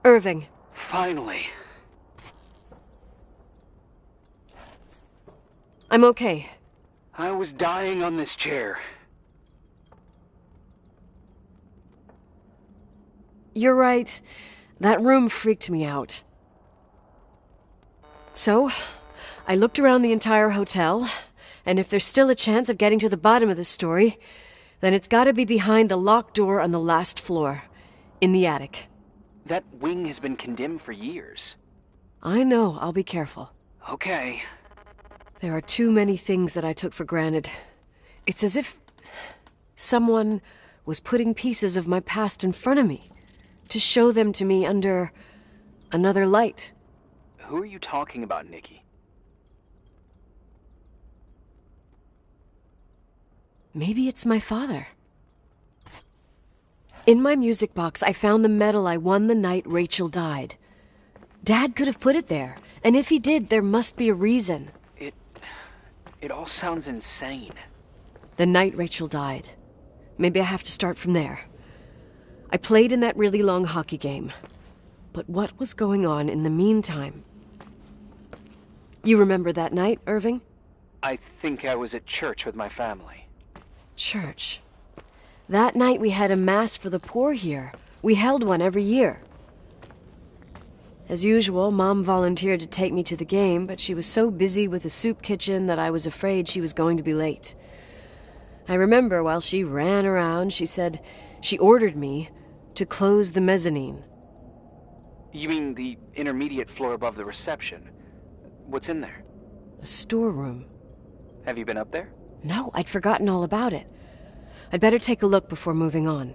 Irving. Finally. I'm okay. I was dying on this chair. You're right. That room freaked me out. So, I looked around the entire hotel, and if there's still a chance of getting to the bottom of this story, then it's gotta be behind the locked door on the last floor, in the attic. That wing has been condemned for years. I know, I'll be careful. Okay. There are too many things that I took for granted. It's as if someone was putting pieces of my past in front of me to show them to me under another light. Who are you talking about, Nikki? Maybe it's my father. In my music box, I found the medal I won the night Rachel died. Dad could have put it there, and if he did, there must be a reason. It all sounds insane. The night Rachel died. Maybe I have to start from there. I played in that really long hockey game. But what was going on in the meantime? You remember that night, Irving? I think I was at church with my family. Church? That night we had a mass for the poor here. We held one every year. As usual, Mom volunteered to take me to the game, but she was so busy with the soup kitchen that I was afraid she was going to be late. I remember while she ran around, she said she ordered me to close the mezzanine. You mean the intermediate floor above the reception? What's in there? A storeroom. Have you been up there? No, I'd forgotten all about it. I'd better take a look before moving on.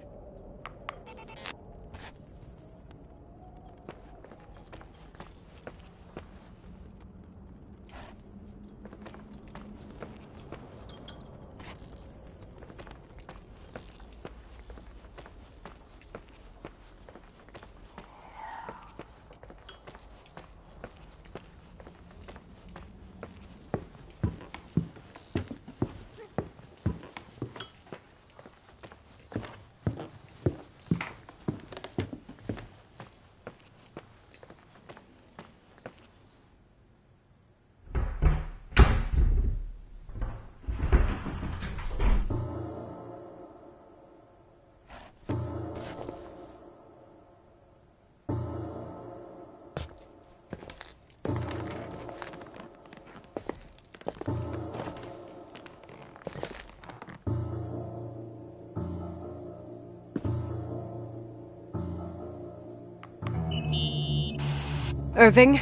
Irving?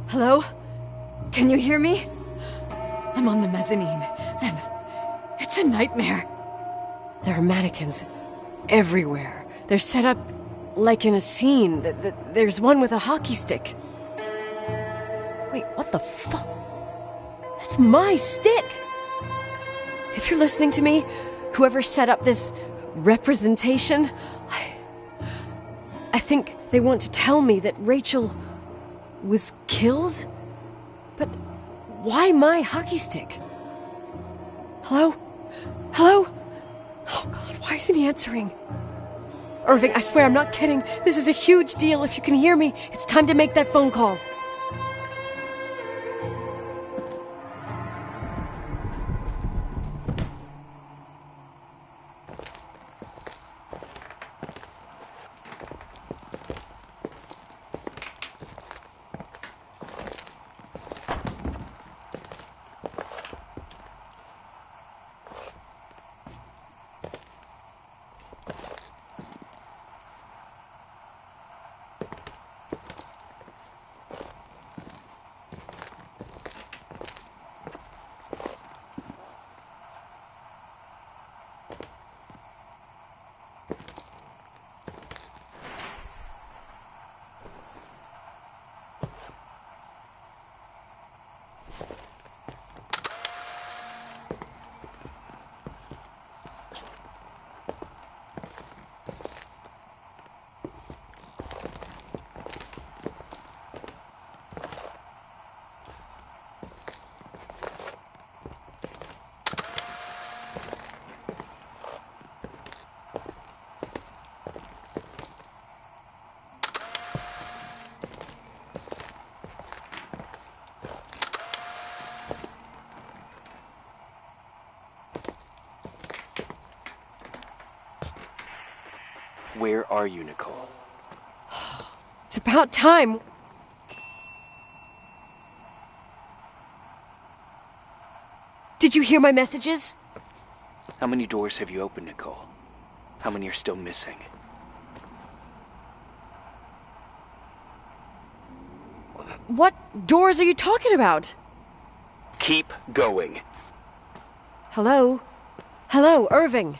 Hello? Can you hear me? I'm on the mezzanine, and it's a nightmare. There are mannequins everywhere. They're set up like in a scene. There's one with a hockey stick. Wait, what the fuck? That's my stick! If you're listening to me, whoever set up this representation, I think they want to tell me that Rachel was killed? But why my hockey stick? Hello? Hello? Oh God, why isn't he answering? Irving, I swear I'm not kidding. This is a huge deal. If you can hear me, it's time to make that phone call. Where are you, Nicole? It's about time. Did you hear my messages? How many doors have you opened, Nicole? How many are still missing? What doors are you talking about? Keep going. Hello? Hello, Irving.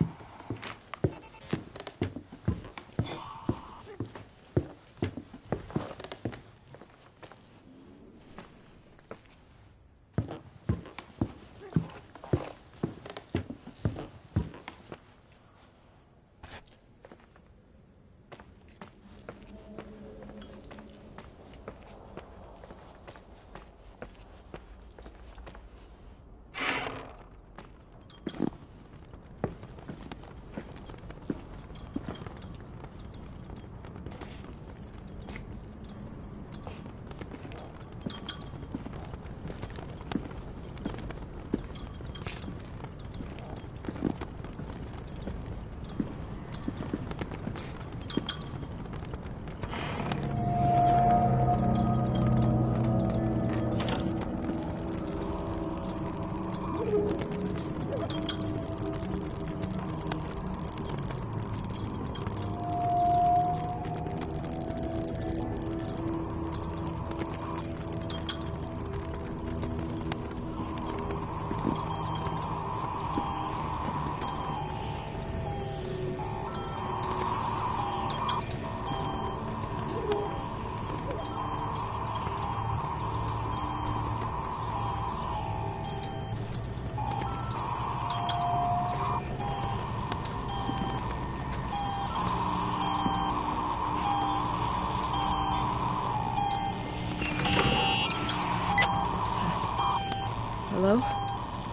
Hello?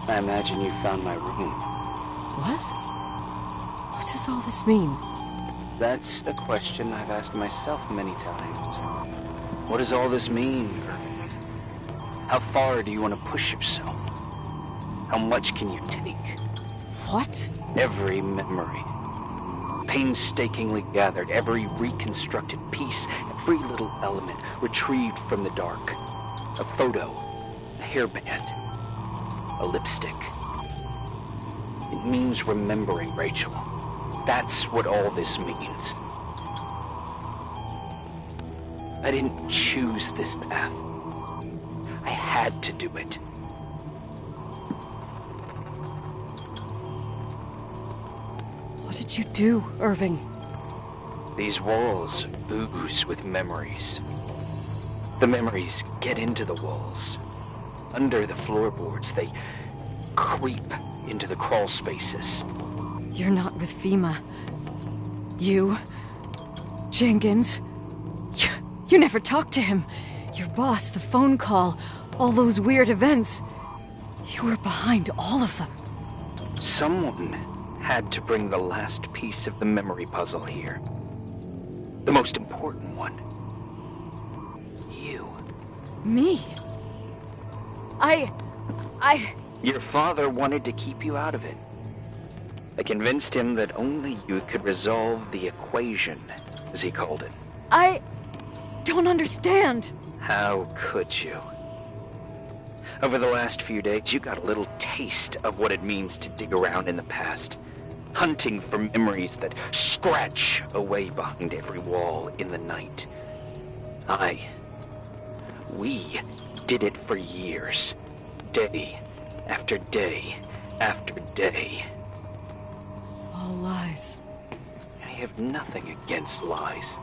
I imagine you found my room. What? What does all this mean? That's a question I've asked myself many times. What does all this mean? How far do you want to push yourself? How much can you take? What? Every memory, painstakingly gathered, every reconstructed piece, every little element retrieved from the dark. A photo, a hairband, a lipstick. It means remembering Rachel. That's what all this means. I didn't choose this path. I had to do it. What did you do, Irving? These walls ooze with memories. The memories get into the walls. Under the floorboards, they creep into the crawl spaces. You're not with FEMA. You... Jenkins... You never talked to him. Your boss, the phone call, all those weird events. You were behind all of them. Someone had to bring the last piece of the memory puzzle here. The most important one. You. Me? Your father wanted to keep you out of it. I convinced him that only you could resolve the equation, as he called it. I don't understand. How could you? Over the last few days, you got a little taste of what it means to dig around in the past, hunting for memories that scratch away behind every wall in the night. We did it for years, day after day after day. All lies. I have nothing against lies.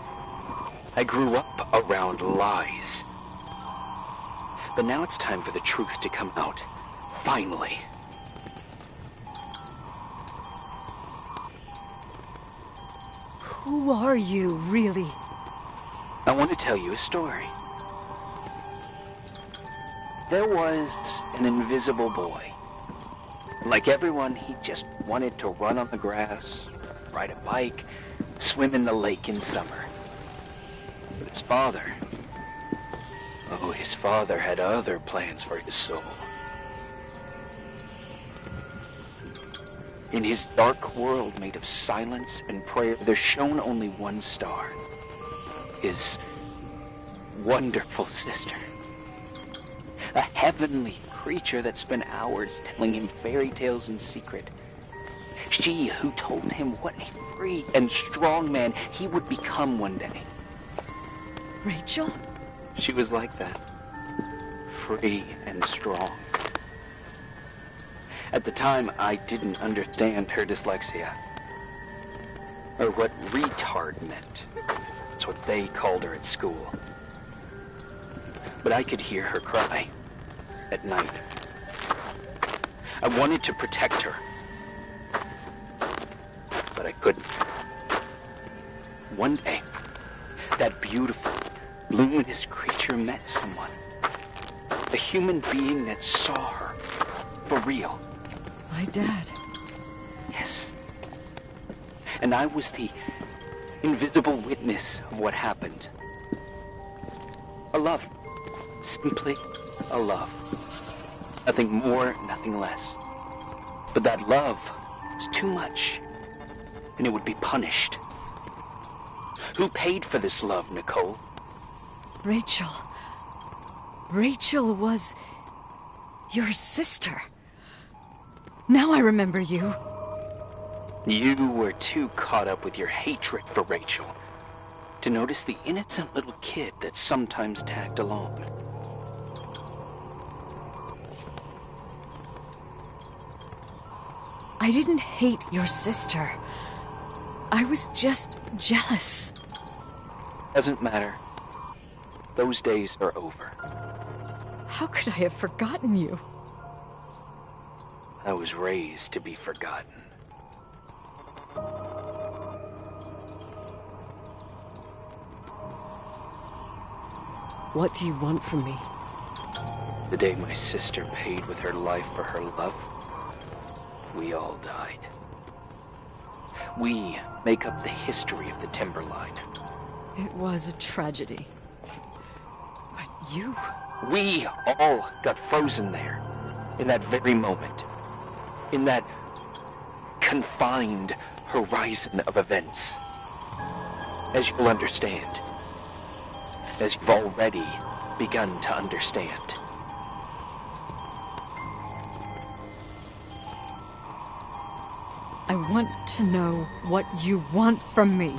I grew up around lies. But now it's time for the truth to come out. Finally. Who are you, really? I want to tell you a story. There was an invisible boy. Like everyone, he just wanted to run on the grass, ride a bike, swim in the lake in summer. But his father had other plans for his soul. In his dark world made of silence and prayer, there shone only one star. His wonderful sister. A heavenly creature that spent hours telling him fairy tales in secret. She who told him what a free and strong man he would become one day. Rachel? She was like that. Free and strong. At the time, I didn't understand her dyslexia. Or what retard meant. That's what they called her at school. But I could hear her cry. At night. I wanted to protect her. But I couldn't. One day, that beautiful, luminous creature met someone. A human being that saw her. For real. My dad. Yes. And I was the invisible witness of what happened. A love. Simply a love. Nothing more, nothing less. But that love was too much, and it would be punished. Who paid for this love, Nicole? Rachel. Rachel was your sister. Now I remember you. You were too caught up with your hatred for Rachel to notice the innocent little kid that sometimes tagged along. I didn't hate your sister. I was just jealous. Doesn't matter. Those days are over. How could I have forgotten you? I was raised to be forgotten. What do you want from me? The day my sister paid with her life for her love, we all died. We make up the history of the Timberline. It was a tragedy. But you... We all got frozen there, in that very moment. In that confined horizon of events. As you'll understand. As you've already begun to understand. I want to know what you want from me.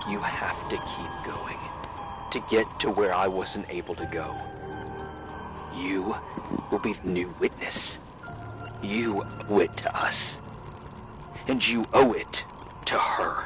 You have to keep going to get to where I wasn't able to go. You will be the new witness. You owe it to us. And you owe it to her.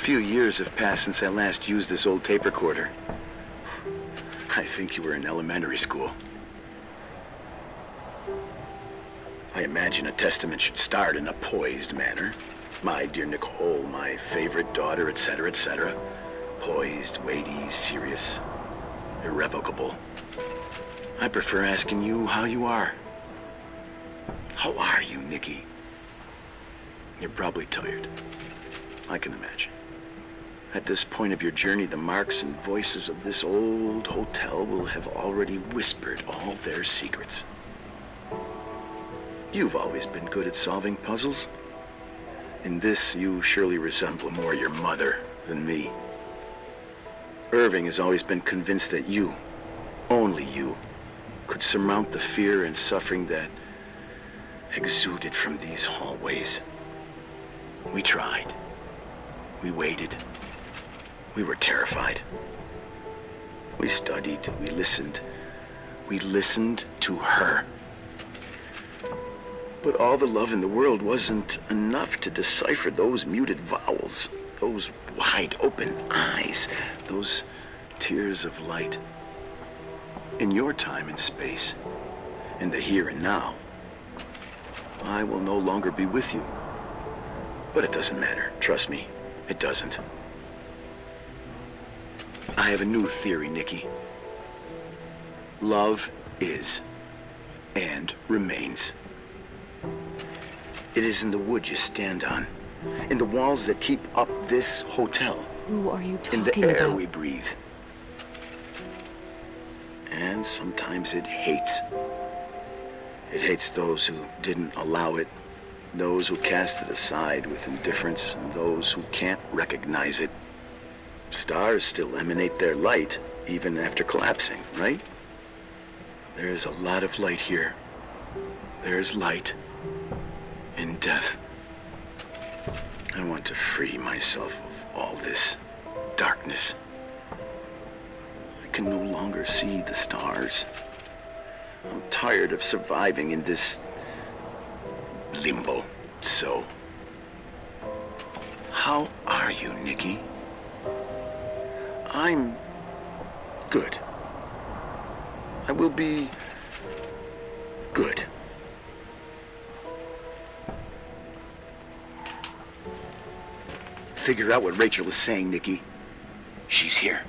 few years have passed since I last used this old tape recorder. I think you were in elementary school. I imagine a testament should start in a poised manner. My dear Nicole, my favorite daughter, etc., etc. Poised, weighty, serious, irrevocable. I prefer asking you how you are. How are you, Nikki? You're probably tired. I can imagine. At this point of your journey, the marks and voices of this old hotel will have already whispered all their secrets. You've always been good at solving puzzles. In this, you surely resemble more your mother than me. Irving has always been convinced that you, only you, could surmount the fear and suffering that exuded from these hallways. We tried. We waited. We were terrified. We studied. We listened. We listened to her. But all the love in the world wasn't enough to decipher those muted vowels, those wide open eyes, those tears of light. In your time and space, in the here and now, I will no longer be with you. But it doesn't matter. Trust me, it doesn't. I have a new theory, Nikki. Love is and remains. It is in the wood you stand on, in the walls that keep up this hotel. Who are you talking about? In the air about? we breathe. And sometimes it hates. It hates those who didn't allow it, those who cast it aside with indifference, and those who can't recognize it. Stars still emanate their light, even after collapsing, right? There is a lot of light here. There is light in death. I want to free myself of all this darkness. I can no longer see the stars. I'm tired of surviving in this limbo. So, how are you, Nikki? I'm good. I will be good. Figure out what Rachel is saying, Nikki. She's here.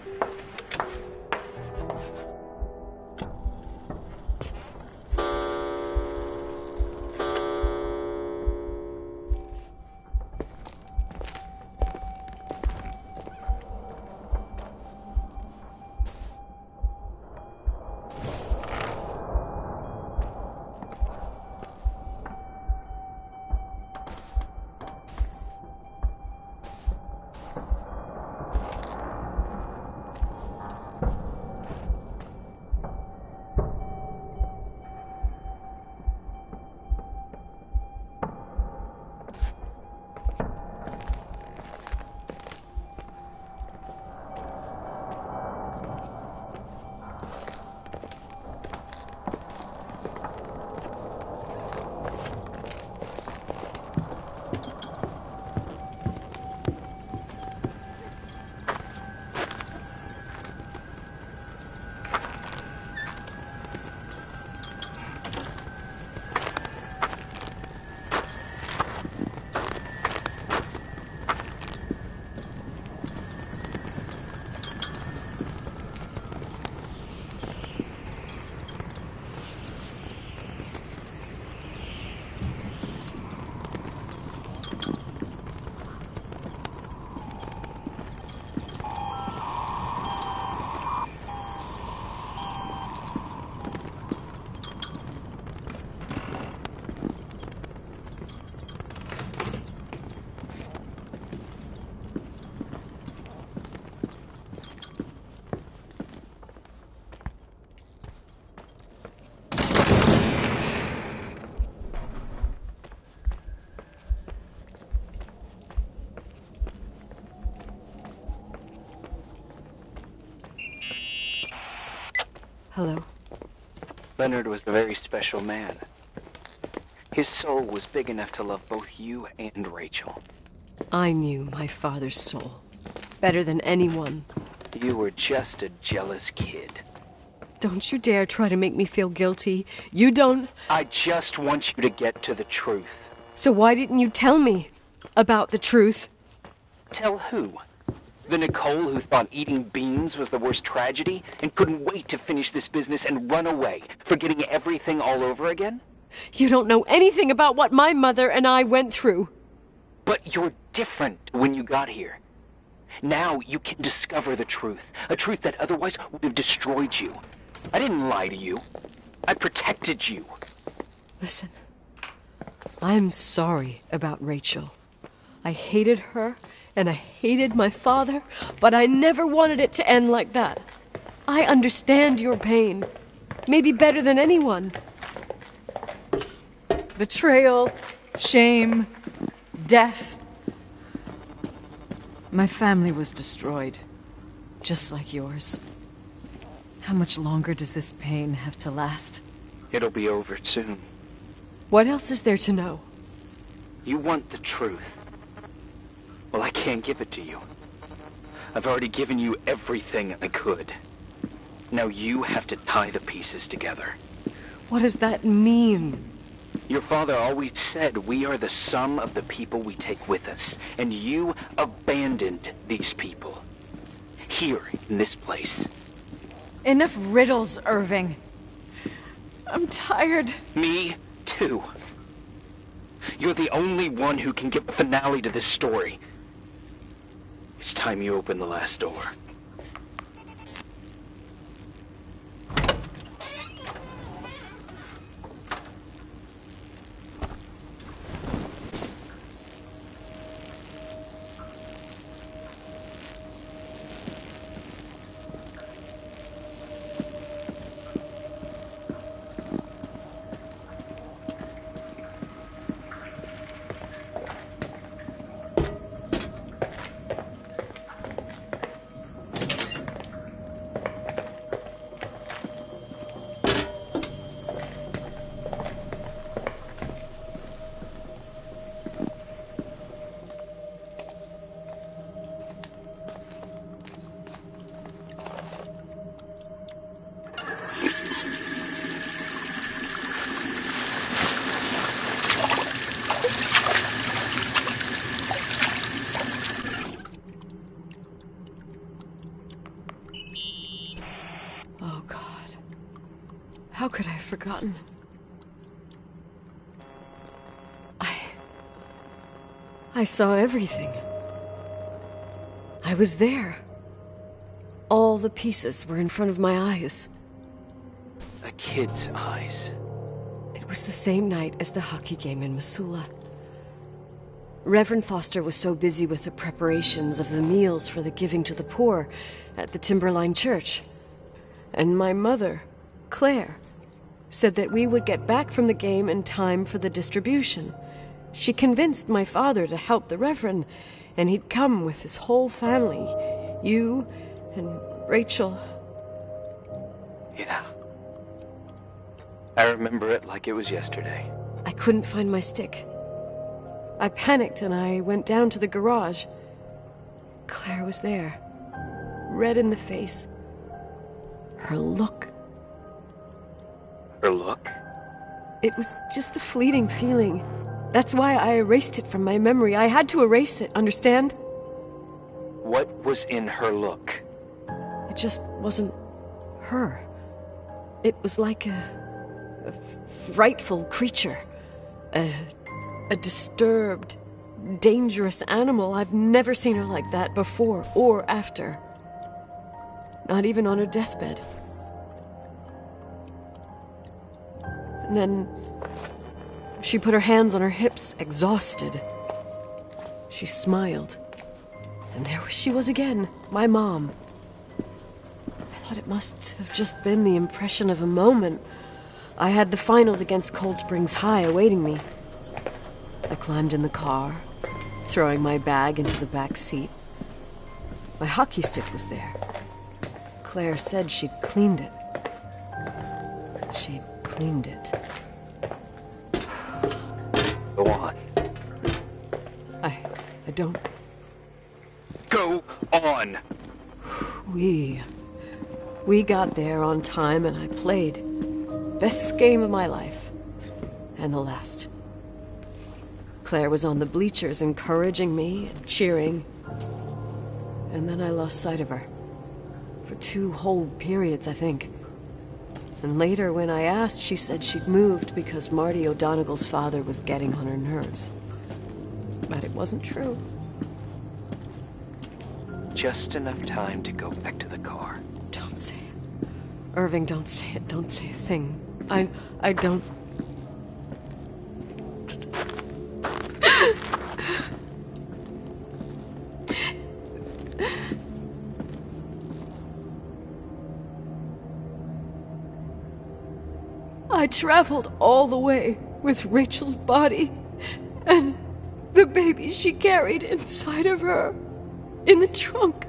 Hello. Leonard was a very special man. His soul was big enough to love both you and Rachel. I knew my father's soul. Better than anyone. You were just a jealous kid. Don't you dare try to make me feel guilty. You don't... I just want you to get to the truth. So why didn't you tell me about the truth? Tell who? The Nicole who thought eating beans was the worst tragedy and couldn't wait to finish this business and run away, forgetting everything all over again? You don't know anything about what my mother and I went through. But you're different when you got here. Now you can discover the truth, a truth that otherwise would have destroyed you. I didn't lie to you. I protected you. Listen, I'm sorry about Rachel. I hated her, and I hated my father, but I never wanted it to end like that. I understand your pain, maybe better than anyone. Betrayal, shame, death. My family was destroyed, just like yours. How much longer does this pain have to last? It'll be over soon. What else is there to know? You want the truth. Well, I can't give it to you. I've already given you everything I could. Now you have to tie the pieces together. What does that mean? Your father always said we are the sum of the people we take with us, and you abandoned these people. Here, in this place. Enough riddles, Irving. I'm tired. Me, too. You're the only one who can give a finale to this story. It's time you open the last door. How could I have forgotten? I saw everything. I was there. All the pieces were in front of my eyes. A kid's eyes. It was the same night as the hockey game in Missoula. Reverend Foster was so busy with the preparations of the meals for the giving to the poor at the Timberline Church. And my mother, Claire, said that we would get back from the game in time for the distribution. She convinced my father to help the Reverend, and he'd come with his whole family. You and Rachel. Yeah. I remember it like it was yesterday. I couldn't find my stick. I panicked and I went down to the garage. Claire was there, red in the face. Her look. Her look? It was just a fleeting feeling. That's why I erased it from my memory. I had to erase it, understand? What was in her look? It just wasn't her. It was like a frightful creature. A disturbed, dangerous animal. I've never seen her like that before or after. Not even on her deathbed. And then she put her hands on her hips, exhausted. She smiled. And there she was again, my mom. I thought it must have just been the impression of a moment. I had the finals against Cold Springs High awaiting me. I climbed in the car, throwing my bag into the back seat. My hockey stick was there. Claire said she'd cleaned it. She'd cleaned it. Go on. I don't... Go Go on. We got there on time and I played. Best game of my life. And the last. Claire was on the bleachers encouraging me and cheering. And then I lost sight of her. For 2 whole periods, I think. And later, when I asked, she said she'd moved because Marty O'Donegal's father was getting on her nerves. But it wasn't true. Just enough time to go back to the car. Don't say it. Irving, don't say it. Don't say a thing. I don't... I traveled all the way with Rachel's body and the baby she carried inside of her. In the trunk,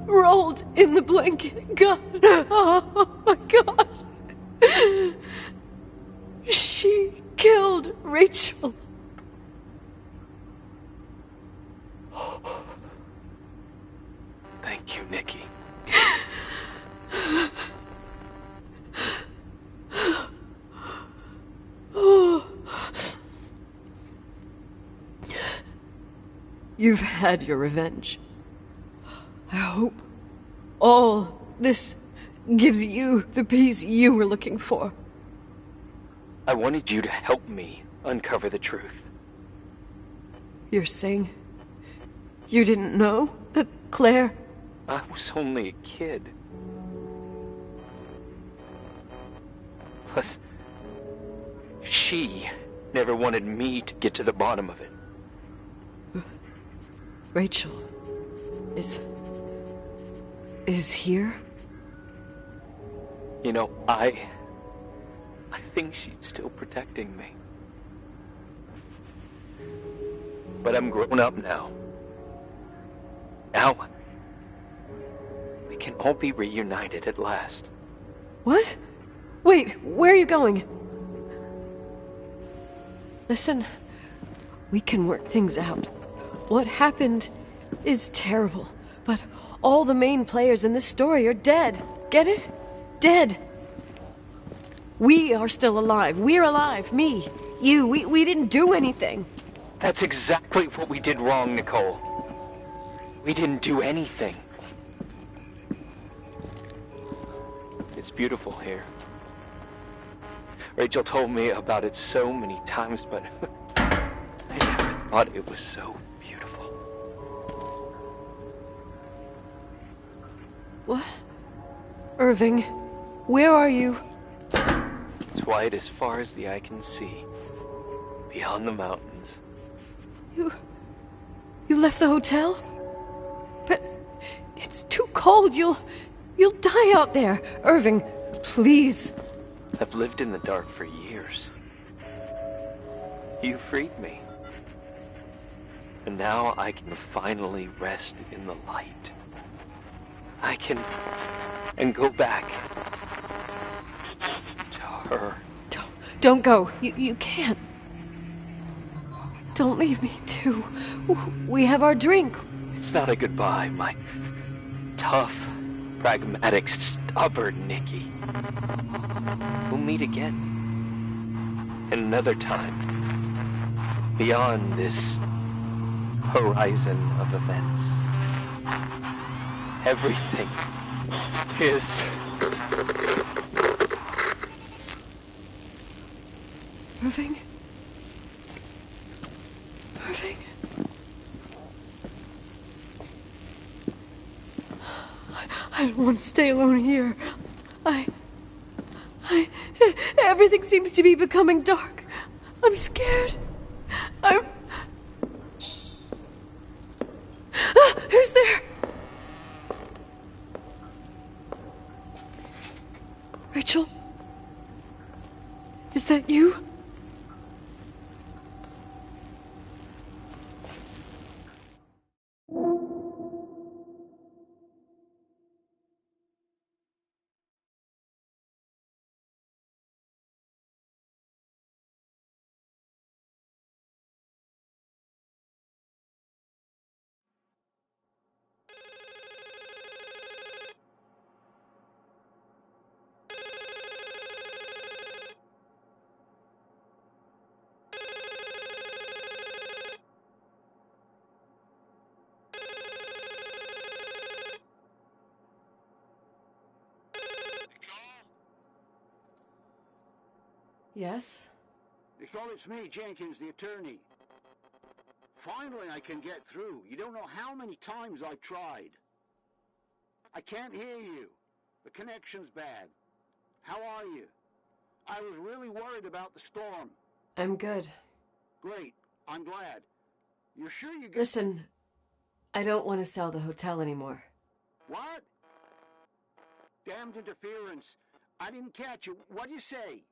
rolled in the blanket. God, oh my God. She killed Rachel. Thank you, Nikki. You've had your revenge. I hope all this gives you the peace you were looking for. I wanted you to help me uncover the truth. You're saying you didn't know that Claire... I was only a kid. Plus, she never wanted me to get to the bottom of it. Rachel is here? You know, I think she's still protecting me. But I'm grown up now. Now, we can all be reunited at last. What? Wait, where are you going? Listen, we can work things out. What happened is terrible, but all the main players in this story are dead. Get it? Dead. We are still alive. We're alive. Me, you, we didn't do anything. That's exactly what we did wrong, Nicole. We didn't do anything. It's beautiful here. Rachel told me about it so many times, but I never thought it was so beautiful. What? Irving, where are you? It's white as far as the eye can see, beyond the mountains. You left the hotel? But it's too cold. You'll die out there. Irving, please. I've lived in the dark for years. You freed me. And now I can finally rest in the light. I can... and go back to her. Don't go. You can't. Don't leave me, too. We have our drink. It's not a goodbye, my tough, pragmatic, stubborn Nikki. We'll meet again. Another time. Beyond this horizon of events. Everything is... Irving? Irving? I don't want to stay alone here. Everything seems to be becoming dark. I'm scared. Who's there? Rachel? Is that you? Yes? Nicole, it's me, Jenkins, the attorney. Finally, I can get through. You don't know how many times I've tried. I can't hear you. The connection's bad. How are you? I was really worried about the storm. I'm good. Great. I'm glad. You're sure you get... Listen, I don't want to sell the hotel anymore. What? Damned interference. I didn't catch you. What'd you say?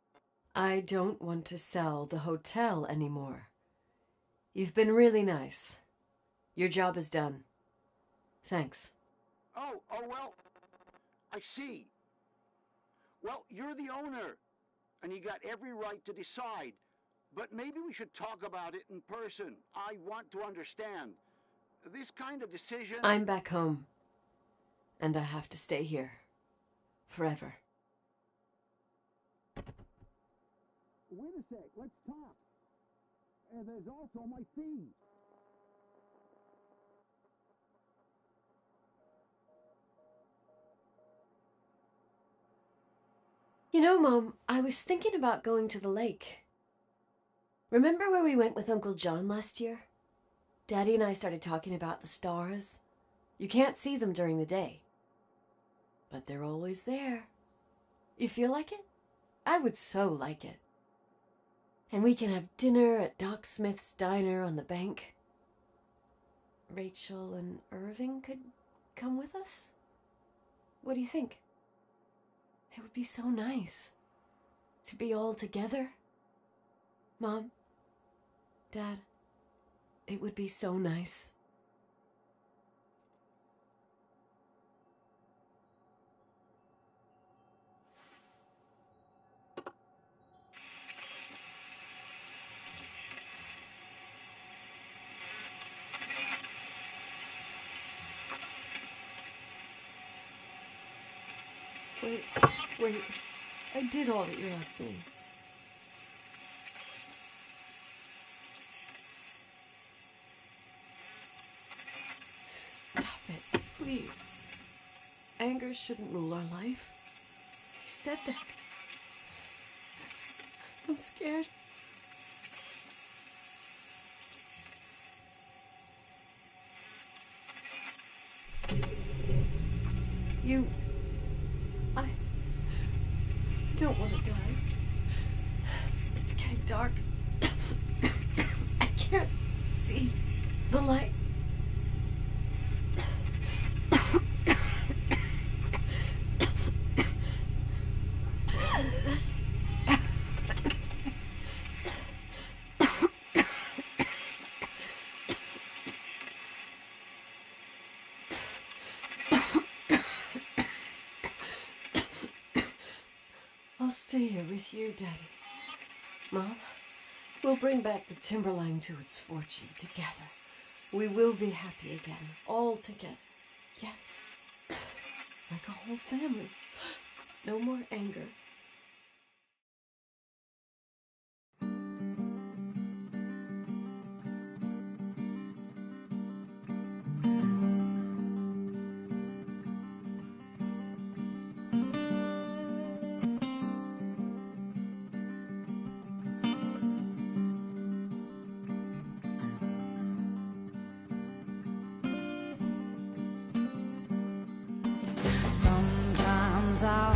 I don't want to sell the hotel anymore. You've been really nice. Your job is done. Thanks. Oh, well, I see. Well, you're the owner, and you got every right to decide. But maybe we should talk about it in person. I want to understand. This kind of decision... I'm back home, and I have to stay here. Forever. Wait a sec, let's talk. And there's also my fee. You know, Mom, I was thinking about going to the lake. Remember where we went with Uncle John last year? Daddy and I started talking about the stars. You can't see them during the day, but they're always there. You feel like it? I would so like it. And we can have dinner at Doc Smith's diner on the bank. Rachel and Irving could come with us? What do you think? It would be so nice to be all together. Mom, Dad, it would be so nice. Wait, I did all that you asked me. Stop it, please. Anger shouldn't rule our life. You said that. I'm scared. I don't want to die. It's getting dark. I can't see the light. I'll stay here with you, Daddy. Mom, we'll bring back the Timberline to its fortune together. We will be happy again, all together. Yes, like a whole family. No more anger. Sometimes I